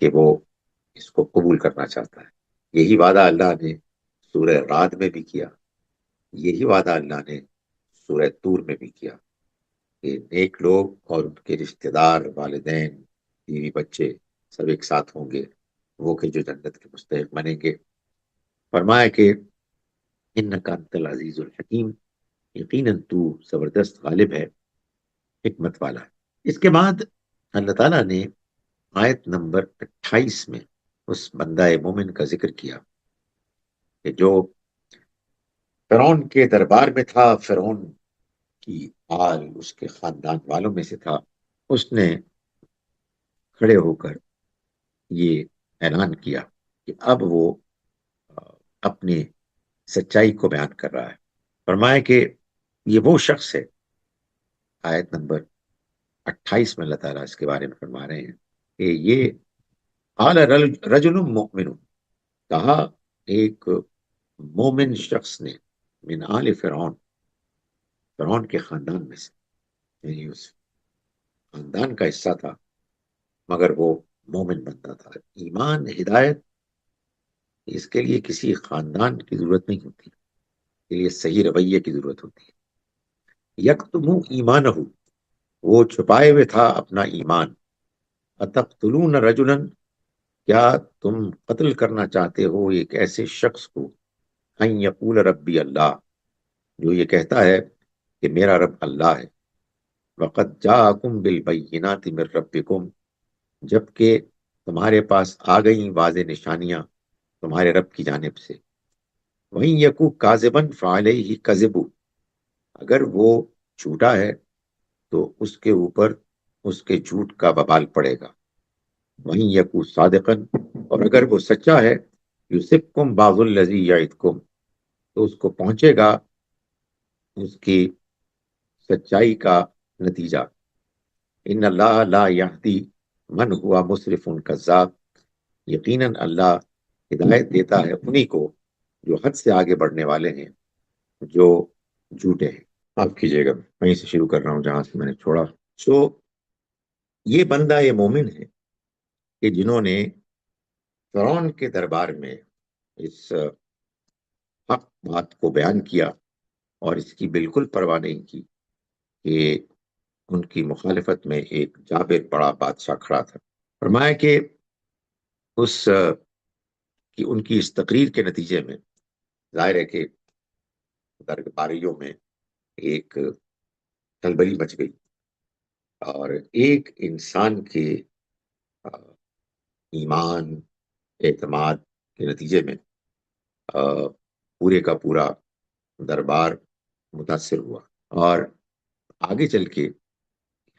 کہ وہ اس کو قبول کرنا چاہتا ہے۔ یہی وعدہ اللہ نے سورہ رعد میں بھی کیا، یہی وعدہ اللہ نے سورہ طور میں بھی کیا کہ نیک لوگ اور ان کے رشتہ دار، والدین، بیوی بچے سب ایک ساتھ ہوں گے، وہ کہ جو جنت کے مستحق بنیں گے۔ فرمایا کہ انک انت العزیز الحکیم، یقیناً تو زبردست غالب ہے، حکمت والا ہے۔ اس کے بعد اللہ تعالیٰ نے آیت نمبر 28 میں اس بندہ مومن کا ذکر کیا کہ جو فرعون کے دربار میں تھا، فرعون کی آل اس کے خاندان والوں میں سے تھا، اس نے کھڑے ہو کر یہ اعلان کیا کہ اب وہ اپنی سچائی کو بیان کر رہا ہے۔ فرمایا کہ یہ وہ شخص ہے، آیت نمبر 28 میں اللہ تعالیٰ اس کے بارے میں فرما رہے ہیں کہ یہ قال رجل مؤمن، کہا ایک مومن شخص نے، من آل فرعون، فرعون کے خاندان میں سے، یعنی اس خاندان کا حصہ تھا مگر وہ مومن بنتا تھا۔ ایمان، ہدایت، اس کے لیے کسی خاندان کی ضرورت نہیں ہوتی، اس کے لیے صحیح رویے کی ضرورت ہوتی ہے۔ یکتم ایمانہ، وہ چھپائے ہوئے تھا اپنا ایمان۔ اتقتلون رجلا، کیا تم قتل کرنا چاہتے ہو ایک ایسے شخص کو، ان یقول ربی اللہ، جو یہ کہتا ہے کہ میرا رب اللہ ہے، وقد جاءکم بالبینات من ربکم، جبکہ تمہارے پاس آ گئیں واضح نشانیاں تمہارے رب کی جانب سے۔ وہیں یکو کاذبا فعلیہ کذب، اگر وہ جھوٹا ہے تو اس کے اوپر اس کے جھوٹ کا وبال پڑے گا۔ وہیں یکو صادقا، اور اگر وہ سچا ہے، یصبکم بعض الذی یعدکم، تو اس کو پہنچے گا اس کی سچائی کا نتیجہ۔ ان اللہ لا یہدی من ہوا مسرف کذاب، یقیناً اللہ ہدایت دیتا ہے انہی کو جو حد سے آگے بڑھنے والے ہیں، جو جھوٹے ہیں۔ معاف کیجیے گا، وہیں سے شروع کر رہا ہوں جہاں سے میں نے چھوڑا۔ سو یہ بندہ یہ مومن ہے کہ جنہوں نے فرعون کے دربار میں اس حق بات کو بیان کیا اور اس کی بالکل پرواہ نہیں کی کہ ان کی مخالفت میں ایک جابر بڑا بادشاہ کھڑا تھا۔ فرمایا کہ اس کی ان کی اس تقریر کے نتیجے میں ظاہر ہے کہ درباریوں میں ایک کلبلی مچ گئی، اور ایک انسان کے آ، ایمان، اعتماد کے نتیجے میں پورے کا پورا دربار متاثر ہوا۔ اور آگے چل کے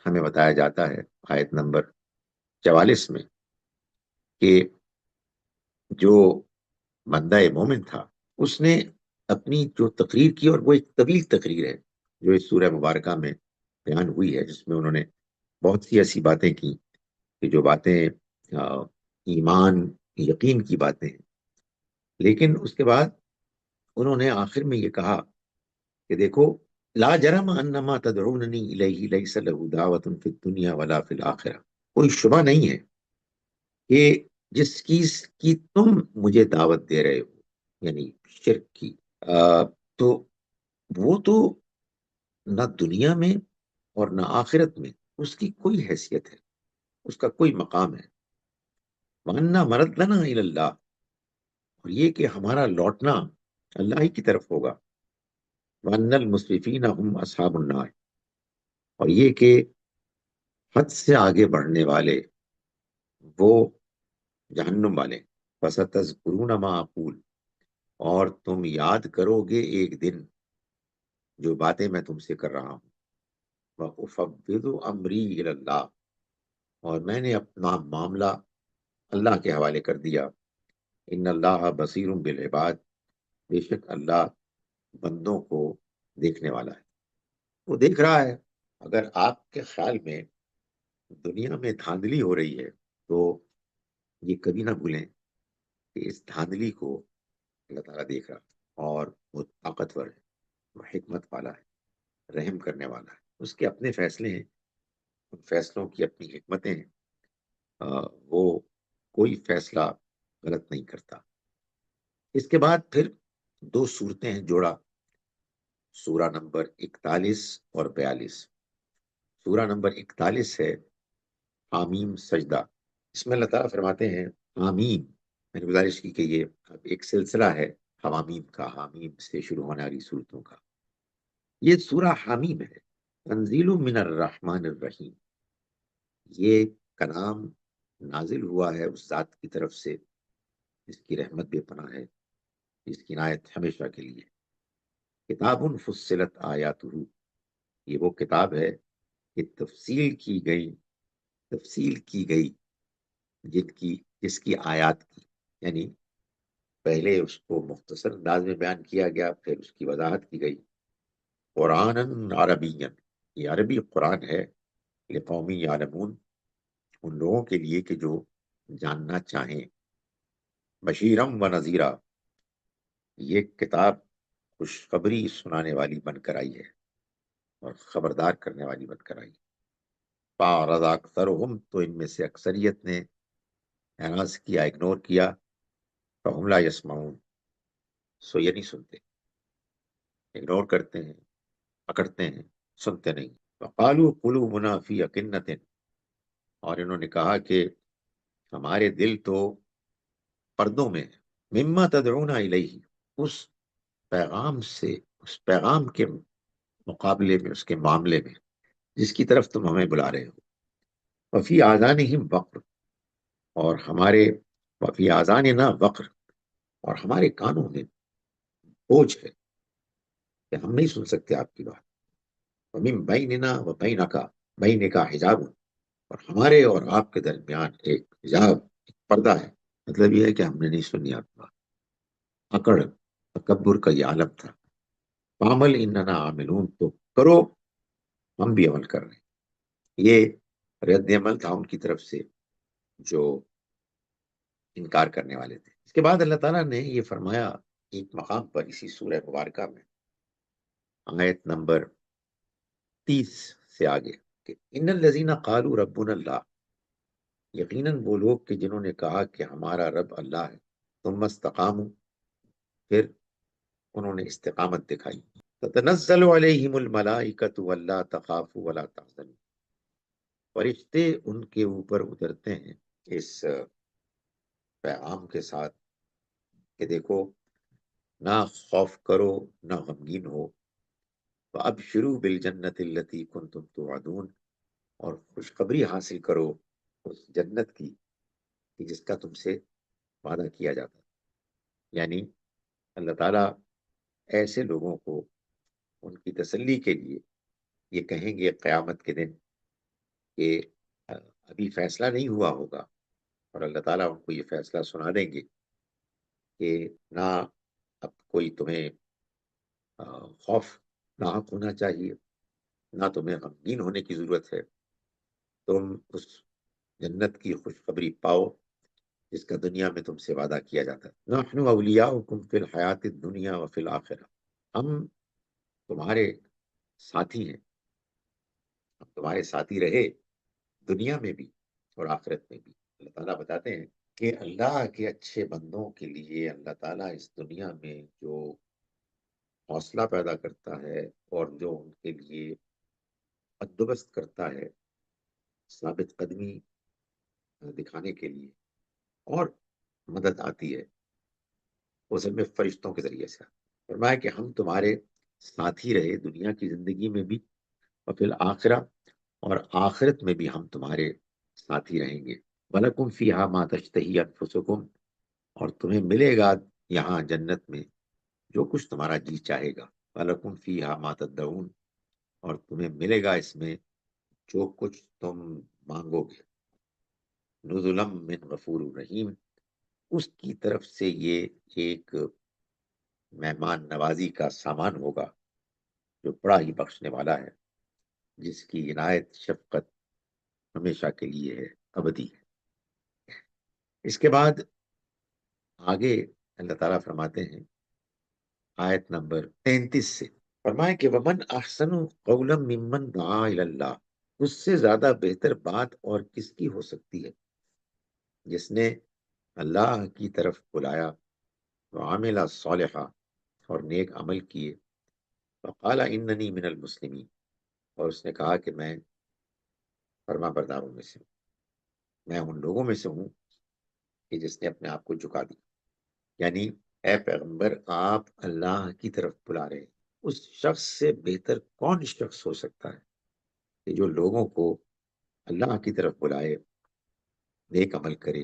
ہمیں بتایا جاتا ہے آیت نمبر 44 میں کہ جو بندہ مومن تھا، اس نے اپنی جو تقریر کی، اور وہ ایک طویل تقریر ہے جو اس سورہ مبارکہ میں بیان ہوئی ہے، جس میں انہوں نے بہت سی ایسی باتیں کی کہ جو باتیں ایمان، یقین کی باتیں ہیں۔ لیکن اس کے بعد انہوں نے آخر میں یہ کہا کہ دیکھو، لا جرم انما تدعوننی الیہ لیس له دعوت فی الدنیا ولا فی الاخرہ، کوئی شبہ نہیں ہے کہ جس چیز کی تم مجھے دعوت دے رہے ہو، یعنی شرک کی، تو وہ تو نہ دنیا میں اور نہ آخرت میں اس کی کوئی حیثیت ہے، اس کا کوئی مقام ہے۔ وَأَنَّا مَرَدَّنَا إِلَى اللَّهِ، اور یہ کہ ہمارا لوٹنا اللہ ہی کی طرف ہوگا۔ وَأَنَّ الْمُسْرِفِينَ هُمْ أَصْحَابُ النَّارِ، اور یہ کہ حد سے آگے بڑھنے والے وہ جہنم والے۔ فَسَتَذْكُرُونَ مَا أَقُولُ، اور تم یاد کرو گے ایک دن جو باتیں میں تم سے کر رہا ہوں۔ وَأُفَوِّضُ أَمْرِي إِلَى اللَّهِ، اور میں نے اپنا معاملہ اللہ کے حوالے کر دیا۔ ان اللہ بصیر بالعباد، بے شک اللہ بندوں کو دیکھنے والا ہے، وہ دیکھ رہا ہے۔ اگر آپ کے خیال میں دنیا میں دھاندلی ہو رہی ہے تو یہ کبھی نہ بھولیں کہ اس دھاندلی کو اللہ تعالیٰ دیکھ رہا ہے، اور وہ طاقتور ہے، وہ حکمت والا ہے، رحم کرنے والا ہے۔ اس کے اپنے فیصلے ہیں، ان فیصلوں کی اپنی حکمتیں ہیں، وہ کوئی فیصلہ غلط نہیں کرتا۔ اس کے بعد پھر دو صورتیں ہیں جوڑا، سورہ نمبر 41 اور 42۔ سورہ نمبر 41 ہے حامیم سجدہ۔ اس میں اللہ تعالیٰ فرماتے ہیں حامیم، میں نے گزارش کی کہ یہ ایک سلسلہ ہے حوامیم کا، حامیم سے شروع ہونے والی صورتوں کا۔ یہ سورہ حامیم ہے، تنزیل من الرحمن الرحیم، یہ کلام نازل ہوا ہے اس ذات کی طرف سے جس کی رحمت بے پناہ ہے، جس کی عنایت ہمیشہ کے لیے۔ کتاب فصلت آیاتہ، یہ وہ کتاب ہے کہ تفصیل کی گئی جس کی آیات کی، یعنی پہلے اس کو مختصر انداز میں بیان کیا گیا، پھر اس کی وضاحت کی گئی۔ قرآن عربین، یہ عربی قرآن ہے، لقومی یعلمون، ان لوگوں کے لیے کہ جو جاننا چاہیں۔ بشیرم و نذیرہ، یہ کتاب خوشخبری سنانے والی بن کر آئی ہے اور خبردار کرنے والی بن کر آئی۔ فَأَعْرَضَ أَكْثَرُهُمْ، تو ان میں سے اکثریت نے اعراض کیا، اگنور کیا۔ فَهُمْ لَا يَسْمَعُونَ، سو یہ نہیں سنتے، اگنور کرتے ہیں، پکڑتے ہیں، سنتے نہیں۔ وَقَالُوا قُلُوبُنَا فِي أَكِنَّةٍ، اور انہوں نے کہا کہ ہمارے دل تو پردوں میں ہیں، مما تدعونا الیہ، اس پیغام سے، اس پیغام کے مقابلے میں، اس کے معاملے میں جس کی طرف تم ہمیں بلا رہے ہو۔ وفی آذانہم وقر، اور ہمارے، وفی آذاننا وقر، اور ہمارے کانوں میں بوجھ ہے کہ ہم نہیں سن سکتے آپ کی بات۔ ومن بیننا و بینک، بینک حجاب، اور ہمارے اور آپ کے درمیان ایک حجاب، ایک پردہ ہے، مطلب یہ ہے کہ ہم نے نہیں سنی آپ کی بات۔ اکڑ، تکبر کا یہ عالم تھا۔ عمل اننا عاملون، تو کرو، ہم بھی عمل کر رہے ہیں۔ یہ رد عمل تھا ان کی طرف سے جو انکار کرنے والے تھے۔ اس کے بعد اللہ تعالیٰ نے یہ فرمایا ایک مقام پر اسی سورہ مبارکہ میں، آیت نمبر 30 سے آگے، کہ ان الذین قالوا ربنا اللہ، یقیناً وہ لوگ کہ جنہوں نے کہا کہ ہمارا رب اللہ ہے، ثم استقاموا، پھر انہوں نے استقامت دکھائی۔ تتنزل علیہم الملائکۃ الا تخافوا ولا تحزنوا، فرشتے ان کے اوپر اترتے ہیں اس پیغام کے ساتھ کہ دیکھو، نہ خوف کرو، نہ غمگین ہو، فَأَبْشِرُوا بِالْجَنَّةِ الَّتِي كُنْتُمْ تُوعَدُونَ، اور خوشخبری حاصل کرو اس جنت کی کہ جس کا تم سے وعدہ کیا جاتا ہے۔ یعنی اللہ تعالیٰ ایسے لوگوں کو ان کی تسلی کے لیے یہ کہیں گے قیامت کے دن کہ ابھی فیصلہ نہیں ہوا ہوگا، اور اللہ تعالیٰ ان کو یہ فیصلہ سنا دیں گے کہ نہ اب کوئی تمہیں خوف ناحق ہونا چاہیے، نہ تمہیں غمگین ہونے کی ضرورت ہے، تم اس جنت کی خوشخبری پاؤ جس کا دنیا میں تم سے وعدہ کیا جاتا ہے۔ نحن اولیاؤکم فی الحیات الدنیا وفی الآخرہ، ہم تمہارے ساتھی ہیں، ہم تمہارے ساتھی رہے دنیا میں بھی اور آخرت میں بھی۔ اللہ تعالیٰ بتاتے ہیں کہ اللہ کے اچھے بندوں کے لیے اللہ تعالیٰ اس دنیا میں جو حوصلہ پیدا کرتا ہے اور جو ان کے لیے بندوبست کرتا ہے ثابت قدمی دکھانے کے لیے اور مدد آتی ہے، وہ اصل میں فرشتوں کے ذریعے سے۔ فرمایا کہ ہم تمہارے ساتھی رہے دنیا کی زندگی میں بھی اور پھر آخرہ، اور آخرت میں بھی ہم تمہارے ساتھی رہیں گے۔ وَلَكُمْ فِيهَا مَا تَشْتَهِي أَنفُسُكُمْ، اور تمہیں ملے گا یہاں جنت میں جو کچھ تمہارا جی چاہے گا۔ وَلَكُمْ فِيهَا مَا تَدَّعُونَ، اور تمہیں ملے گا اس میں جو کچھ تم مانگو گے۔ نُزُلًا مِّن غَفُورٍ رحیم، اس کی طرف سے یہ ایک مہمان نوازی کا سامان ہوگا جو بڑا ہی بخشنے والا ہے، جس کی عنایت شفقت ہمیشہ کے لیے ہے، ابدی ہے۔ اس کے بعد آگے اللہ تعالیٰ فرماتے ہیں آیت نمبر 33 سے، فرمائے کہ وَمَنْ أَحْسَنُ قَوْلًا مِّمَّنْ دَعَا إِلَى اللَّهِ، اس سے زیادہ بہتر بات اور کس کی ہو سکتی ہے جس نے اللہ کی طرف بلایا، وَعَمِلَ صَالِحًا، اور نیک عمل کیے، وَقَالَ إِنَّنِي مِنَ الْمُسْلِمِينَ، اور اس نے کہا کہ میں فرما برداروں میں سے ہوں، میں ان لوگوں میں سے ہوں کہ جس نے اپنے آپ کو جھکا دیا۔ یعنی اے پیغمبر، آپ اللہ کی طرف بلا رہے ہیں، اس شخص سے بہتر کون شخص ہو سکتا ہے کہ جو لوگوں کو اللہ کی طرف بلائے، نیک عمل کرے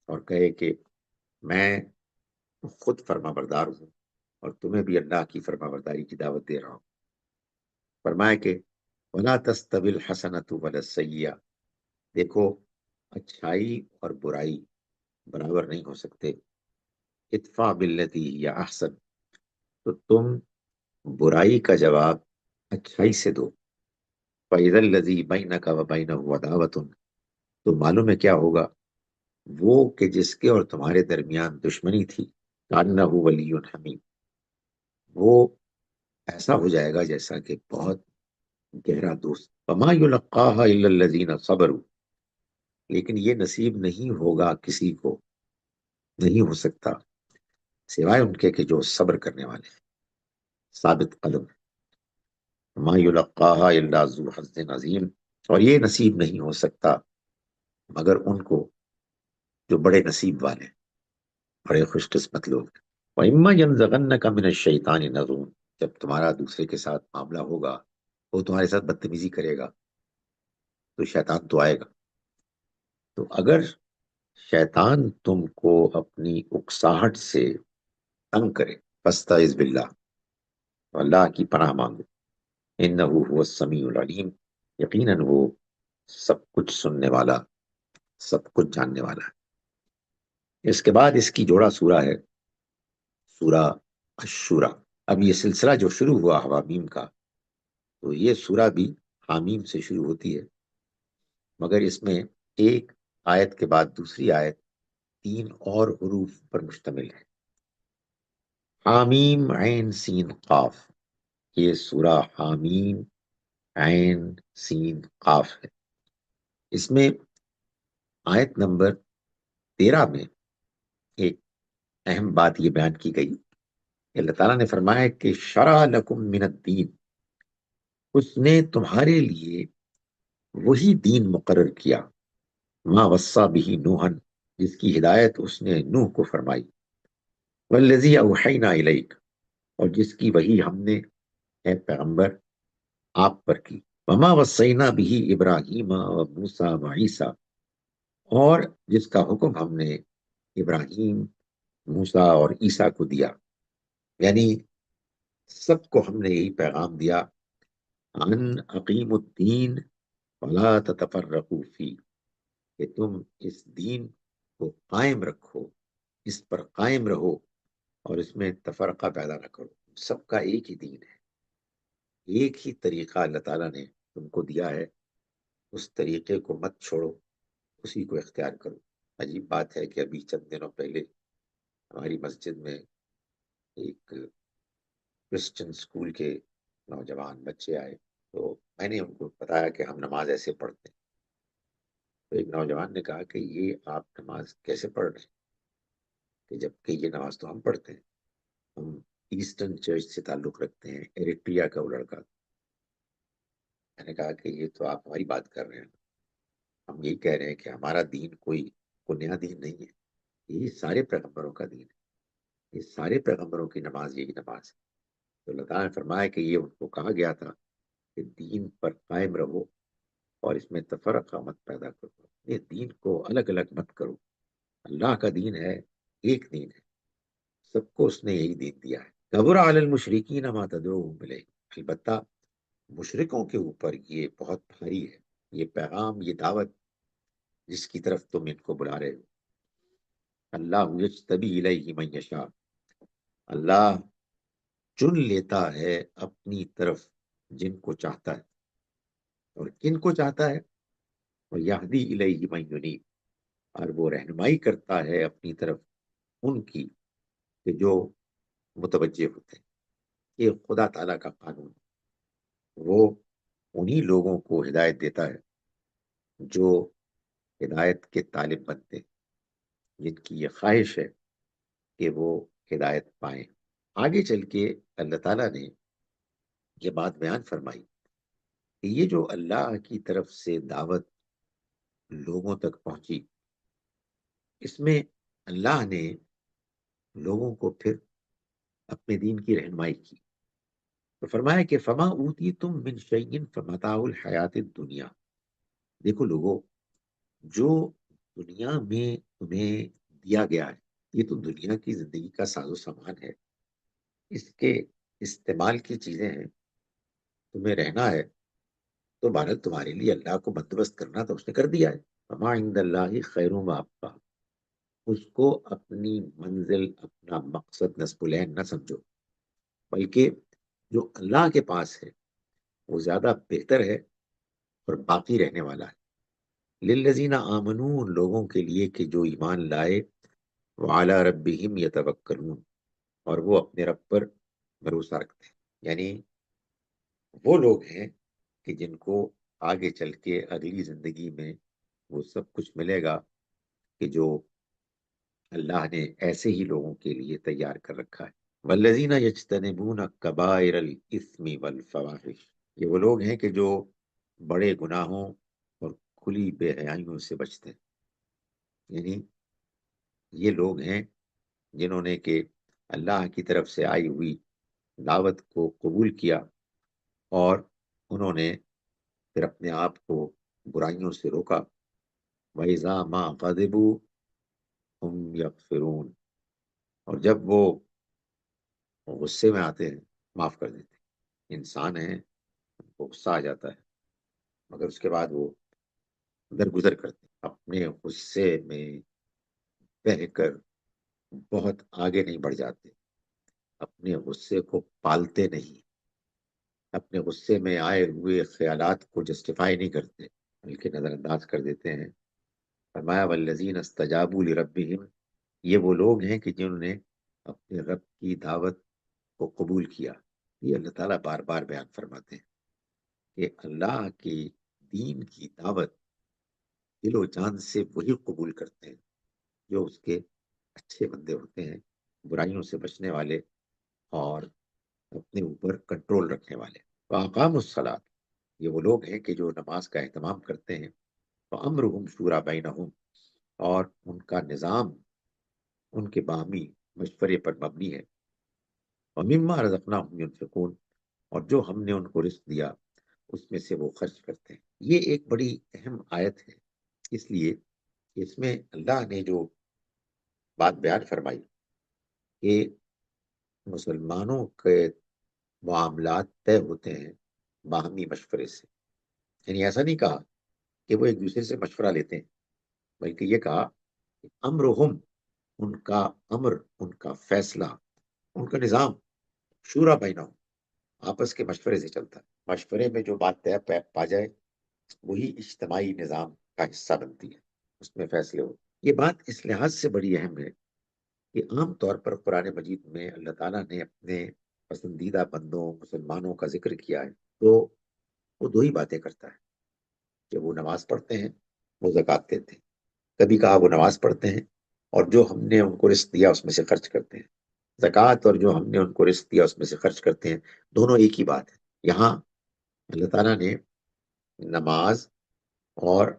اور کہے کہ میں خود فرما بردار ہوں اور تمہیں بھی اللہ کی فرما برداری کی دعوت دے رہا ہوں۔ فرمایا کہ وَلَا تَسْتَوِي الْحَسَنَةُ وَلَا السَّيِّئَةُ، دیکھو اچھائی اور برائی برابر نہیں ہو سکتے۔ ادفع باللتی ہی احسن، تو تم برائی کا جواب اچھائی سے دو۔ فَإِذَا الَّذِي بَيْنَكَ وَبَيْنَهُ عَدَاوَةٌ، تو معلوم ہے کیا ہوگا، وہ کہ جس کے اور تمہارے درمیان دشمنی تھی، کَأَنَّهُ وَلِيٌّ حَمِيمٌ، وہ ایسا ہو جائے گا جیسا کہ بہت گہرا دوست۔ وَمَا يُلَقَّاهَا إِلَّا الَّذِينَ صَبَرُوا، لیکن یہ نصیب نہیں ہوگا کسی کو، نہیں ہو سکتا سوائے ان کے کہ جو صبر کرنے والے ہیں، ثابت قدم۔ وَمَا يُلَقَّاهَا إِلَّا ذُو حَظٍّ عَظِيمٍ، اور یہ نصیب نہیں ہو سکتا مگر ان کو جو بڑے نصیب والے ہیں، بڑے خوش قسمت لوگ ہیں۔ وَإِمَّا يَنزَغَنَّكَ مِنَ الشَّيْطَانِ نَزْغٌ، جب تمہارا دوسرے کے ساتھ معاملہ ہوگا، وہ تمہارے ساتھ بدتمیزی کرے گا تو شیطان تو آئے گا، تو اگر شیطان تم کو اپنی اکساہٹ سے تنگ کرے، فاستعذ باللہ، تو اللہ کی پناہ مانگو، انہ هو السمیع العلیم، یقیناً وہ سب کچھ سننے والا، سب کچھ جاننے والا ہے۔ اس کے بعد اس کی جوڑا سورہ ہے سورہ الشورى۔ اب یہ سلسلہ جو شروع ہوا حوامیم کا، تو یہ سورہ بھی حامیم سے شروع ہوتی ہے، مگر اس میں ایک آیت کے بعد دوسری آیت 3 اور حروف پر مشتمل ہے۔ حامیم عین سین قاف، یہ سورہ حامیم عین سین قاف ہے۔ اس میں آیت نمبر 13 میں ایک اہم بات یہ بیان کی گئی کہ اللہ تعالیٰ نے فرمایا کہ شرع لکم من الدین، اس نے تمہارے لیے وہی دین مقرر کیا، ما وصى به نوحا، جس کی ہدایت اس نے نوح کو فرمائی، والذی اوحینا الیک، اور جس کی وحی ہم نے اے پیغمبر آپ پر کی، وما وصینا بھی ابراہیم و موسیٰ و عیسیٰ، اور جس کا حکم ہم نے ابراہیم، موسیٰ اور عیسیٰ کو دیا، یعنی سب کو ہم نے یہی پیغام دیا، ان اقیم الدین ولا تتفرقوا فی، کہ تم اس دین کو قائم رکھو، اس پر قائم رہو، اور اس میں تفرقہ پیدا نہ کرو۔ سب کا ایک ہی دین ہے، ایک ہی طریقہ اللہ تعالیٰ نے تم کو دیا ہے، اس طریقے کو مت چھوڑو، اسی کو اختیار کرو۔ عجیب بات ہے کہ ابھی چند دنوں پہلے ہماری مسجد میں ایک کرسچن اسکول کے نوجوان بچے آئے، تو میں نے ان کو بتایا کہ ہم نماز ایسے پڑھتے ہیں۔ تو ایک نوجوان نے کہا کہ یہ آپ نماز کیسے پڑھ رہے ہیں، کہ جب کہ یہ نماز تو ہم پڑھتے ہیں، ہم ایسٹرن چرچ سے تعلق رکھتے ہیں، ایریٹریا کا وہ لڑکا۔ میں نے کہا کہ یہ تو آپ ہماری بات کر رہے ہیں، ہم یہی کہہ رہے ہیں کہ ہمارا دین کوئی نیا دین نہیں ہے، یہ سارے پیغمبروں کا دین ہے، یہ سارے پیغمبروں کی نماز یہی نماز ہے۔ تو اللہ تعالیٰ نے فرمایا کہ یہ ان کو کہا گیا تھا کہ دین پر قائم رہو اور اس میں تفرقہ مت پیدا کرو، یہ دین کو الگ الگ مت کرو۔ اللہ کا دین ہے، ایک دین ہے، سب کو اس نے یہی دین دیا ہے۔ کبر علی المشرکین ما تدعوہم الیہ، البتہ مشرکوں کے اوپر یہ بہت بھاری ہے، یہ پیغام، یہ دعوت جس کی طرف تم ان کو بلا رہے ہو۔ اللہ یجتبی الیہ من یشاء، اللہ چن لیتا ہے اپنی طرف جن کو چاہتا ہے، اور کن کو چاہتا ہے، اور یہدی الیہ من ینیب، اور وہ رہنمائی کرتا ہے اپنی طرف ان کی کہ جو متوجہ ہوتے ہیں۔ یہ خدا تعالیٰ کا قانون ہے، وہ انہی لوگوں کو ہدایت دیتا ہے جو ہدایت کے طالب بنتے ہیں، جن کی یہ خواہش ہے کہ وہ ہدایت پائیں۔ آگے چل کے اللہ تعالیٰ نے یہ بات بیان فرمائی کہ یہ جو اللہ کی طرف سے دعوت لوگوں تک پہنچی، اس میں اللہ نے لوگوں کو پھر اپنے دین کی رہنمائی کی، تو فرمایا کہ فما اوتی تم من شیء فمتاع الحیات الدنیا، دیکھو لوگوں، جو دنیا میں تمہیں دیا گیا ہے، یہ تو دنیا کی زندگی کا ساز و سامان ہے، اس کے استعمال کی چیزیں ہیں، تمہیں رہنا ہے تو بھارت تمہارے لیے اللہ کو بندوبست کرنا تو اس نے کر دیا ہے۔ وما عند اللہ خیر و ابقیٰ، اس کو اپنی منزل، اپنا مقصد نصب العین نہ سمجھو، بلکہ جو اللہ کے پاس ہے وہ زیادہ بہتر ہے اور باقی رہنے والا ہے۔ للذین آمنوا، ان لوگوں کے لیے کہ جو ایمان لائے، وعلی ربہم یتوکلون، اور وہ اپنے رب پر بھروسہ رکھتے ہیں، یعنی وہ لوگ ہیں کہ جن کو آگے چل کے اگلی زندگی میں وہ سب کچھ ملے گا کہ جو اللہ نے ایسے ہی لوگوں کے لیے تیار کر رکھا ہے۔ والذین یجتنبون کبائر الاثم والفواحش، یہ وہ لوگ ہیں کہ جو بڑے گناہوں اور کھلی بے حیائیوں سے بچتے ہیں، یعنی یہ لوگ ہیں جنہوں نے کہ اللہ کی طرف سے آئی ہوئی دعوت کو قبول کیا، اور انہوں نے پھر اپنے آپ کو برائیوں سے روکا۔ وَإِذَا مَا غَضِبُوا هُمْ يَغْفِرُونَ، اور جب وہ غصے میں آتے ہیں معاف کر دیتے ہیں۔ انسان ہیں، ان کو غصہ آ جاتا ہے، مگر اس کے بعد وہ درگزر کرتے ہیں، اپنے غصے میں بہہ کر بہت آگے نہیں بڑھ جاتے، اپنے غصے کو پالتے نہیں، اپنے غصے میں آئے ہوئے خیالات کو جسٹیفائی نہیں کرتے، بلکہ نظر انداز کر دیتے ہیں۔ فرمایا والذین استجابوا لربہم، یہ وہ لوگ ہیں کہ جنہوں نے اپنے رب کی دعوت کو قبول کیا۔ یہ اللہ تعالیٰ بار بار بیان فرماتے ہیں کہ اللہ کی دین کی دعوت دل و جان سے وہی قبول کرتے ہیں جو اس کے اچھے بندے ہوتے ہیں، برائیوں سے بچنے والے اور اپنے اوپر کنٹرول رکھنے والے۔ وَأَقَامُوا الصَّلَاةَ، یہ وہ لوگ ہیں کہ جو نماز کا اہتمام کرتے ہیں۔ وَأَمْرُهُمْ شُورَىٰ بَيْنَهُمْ، اور ان کا نظام ان کے باہمی مشورے پر مبنی ہے۔ وَمِمَّا رَزَقْنَاهُمْ يُنْفِقُونَ، اور جو ہم نے ان کو رزق دیا اس میں سے وہ خرچ کرتے ہیں۔ یہ ایک بڑی اہم آیت ہے، اس لیے اس میں اللہ نے جو بات بیان فرمائی کہ مسلمانوں کے معاملات طے ہوتے ہیں باہمی مشورے سے، یعنی ایسا نہیں کہا کہ وہ ایک دوسرے سے مشورہ لیتے ہیں، بلکہ یہ کہا کہ امرہم، ان کا امر، ان کا فیصلہ، ان کا نظام، شورا بینہم، آپس کے مشورے سے چلتا ہے۔ مشورے میں جو بات طے پا جائے وہی اجتماعی نظام کا حصہ بنتی ہے، اس میں فیصلے ہو۔ یہ بات اس لحاظ سے بڑی اہم ہے کہ عام طور پر قرآن مجید میں اللہ تعالیٰ نے اپنے پسندیدہ بندوں مسلمانوں کا ذکر کیا ہے تو وہ دو ہی باتیں کرتا ہے کہ وہ نماز پڑھتے ہیں، وہ زکوٰۃ دیتے ہیں۔ کبھی کہا وہ نماز پڑھتے ہیں اور جو ہم نے ان کو رزق دیا اس میں سے خرچ کرتے ہیں، زکوٰۃ اور جو ہم نے ان کو رزق دیا اس میں سے خرچ کرتے ہیں، دونوں ایک ہی بات ہے۔ یہاں اللہ تعالیٰ نے نماز اور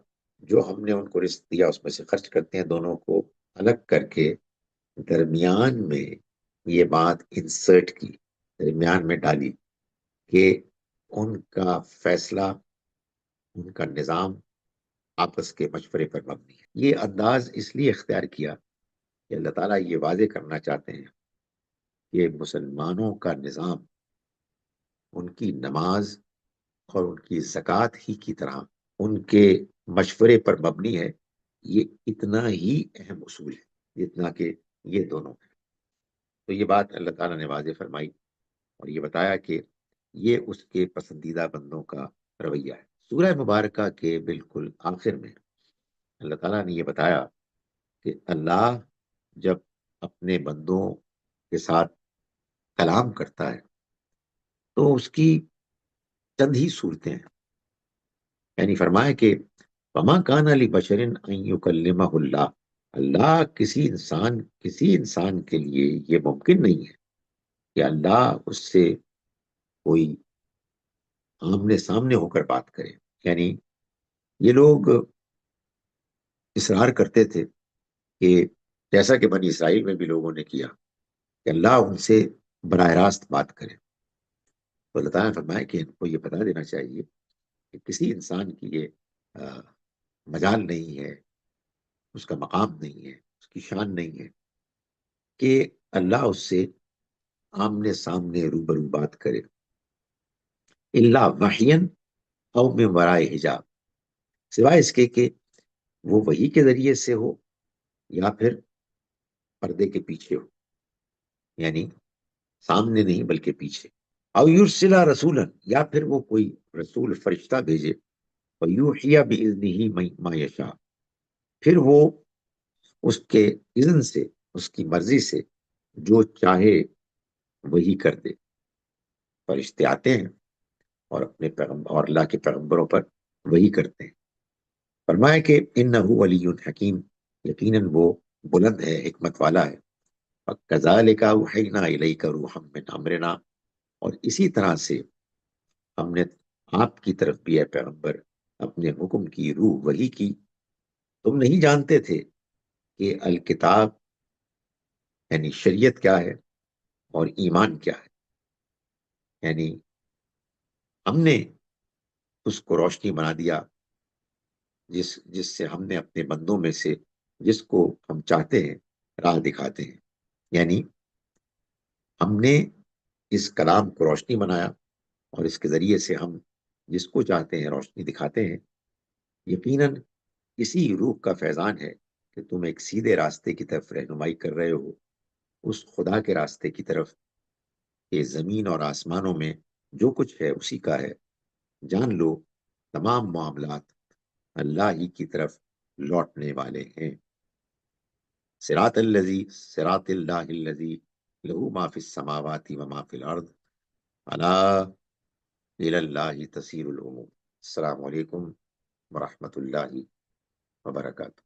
جو ہم نے ان کو رزق دیا اس میں سے خرچ کرتے ہیں دونوں کو الگ کر کے درمیان میں یہ بات انسرٹ کی، درمیان میں ڈالی کہ ان کا فیصلہ، ان کا نظام آپس کے مشورے پر مبنی ہے۔ یہ انداز اس لیے اختیار کیا کہ اللہ تعالیٰ یہ واضح کرنا چاہتے ہیں کہ مسلمانوں کا نظام ان کی نماز اور ان کی زکوٰۃ ہی کی طرح ان کے مشورے پر مبنی ہے۔ یہ اتنا ہی اہم اصول ہے جتنا کہ یہ دونوں ہیں۔ تو یہ بات اللہ تعالیٰ نے واضح فرمائی اور یہ بتایا کہ یہ اس کے پسندیدہ بندوں کا رویہ ہے۔ سورہ مبارکہ کے بالکل آخر میں اللہ تعالیٰ نے یہ بتایا کہ اللہ جب اپنے بندوں کے ساتھ کلام کرتا ہے تو اس کی چند ہی صورتیں ہیں، یعنی فرمایا کہ وما کان لبشر ان یکلمہ اللہ، اللہ کسی انسان کے لیے یہ ممکن نہیں ہے کہ اللہ اس سے کوئی آمنے سامنے ہو کر بات کرے۔ یعنی یہ لوگ اصرار کرتے تھے کہ جیسا کہ بنی اسرائیل میں بھی لوگوں نے کیا کہ اللہ ان سے براہ راست بات کرے، تو اللہ تعالیٰ نے فرمایا کہ ان کو یہ بتا دینا چاہیے کہ کسی انسان کی یہ مجال نہیں ہے، اس کا مقام نہیں ہے، اس کی شان نہیں ہے کہ اللہ اس سے آمنے سامنے روبرو بات کرے، الا وحین او من ورائے حجاب، سوائے اس کے کہ وہ وحی کے ذریعے سے ہو یا پھر پردے کے پیچھے ہو، یعنی سامنے نہیں بلکہ پیچھے۔ او یرسلا رسولا، یا پھر وہ کوئی رسول فرشتہ بھیجے، ویوحی باذنہ ما یشاء، پھر وہ اس کے اذن سے، اس کی مرضی سے جو چاہے وہی کر دے۔ فرشتے آتے ہیں اور اپنے پیغمبر اور اللہ کے پیغمبروں پر وہی کرتے ہیں۔ فرمایا کہ انہ ولی حکیم، یقیناً وہ بلند ہے، حکمت والا ہے۔ کذالک اوحینا الیک روحا من امرنا، اور اسی طرح سے ہم نے آپ کی طرف بھی اے پیغمبر اپنے حکم کی روح وحی کی۔ تم نہیں جانتے تھے کہ الکتاب یعنی شریعت کیا ہے اور ایمان کیا ہے، یعنی ہم نے اس کو روشنی بنا دیا جس سے ہم نے اپنے بندوں میں سے جس کو ہم چاہتے ہیں راہ دکھاتے ہیں، یعنی ہم نے اس کلام کو روشنی بنایا اور اس کے ذریعے سے ہم جس کو چاہتے ہیں روشنی دکھاتے ہیں۔ یقیناً اسی روح کا فیضان ہے کہ تم ایک سیدھے راستے کی طرف رہنمائی کر رہے ہو، اس خدا کے راستے کی طرف کہ زمین اور آسمانوں میں جو کچھ ہے اسی کا ہے۔ جان لو تمام معاملات اللہ ہی کی طرف لوٹنے والے ہیں۔ صراط اللہ الذی لہ ما فی السماوات و ما فی الارض، الا الی اللہ تسیر الامور۔ السلام علیکم ورحمۃ اللہ وبرکاتہ۔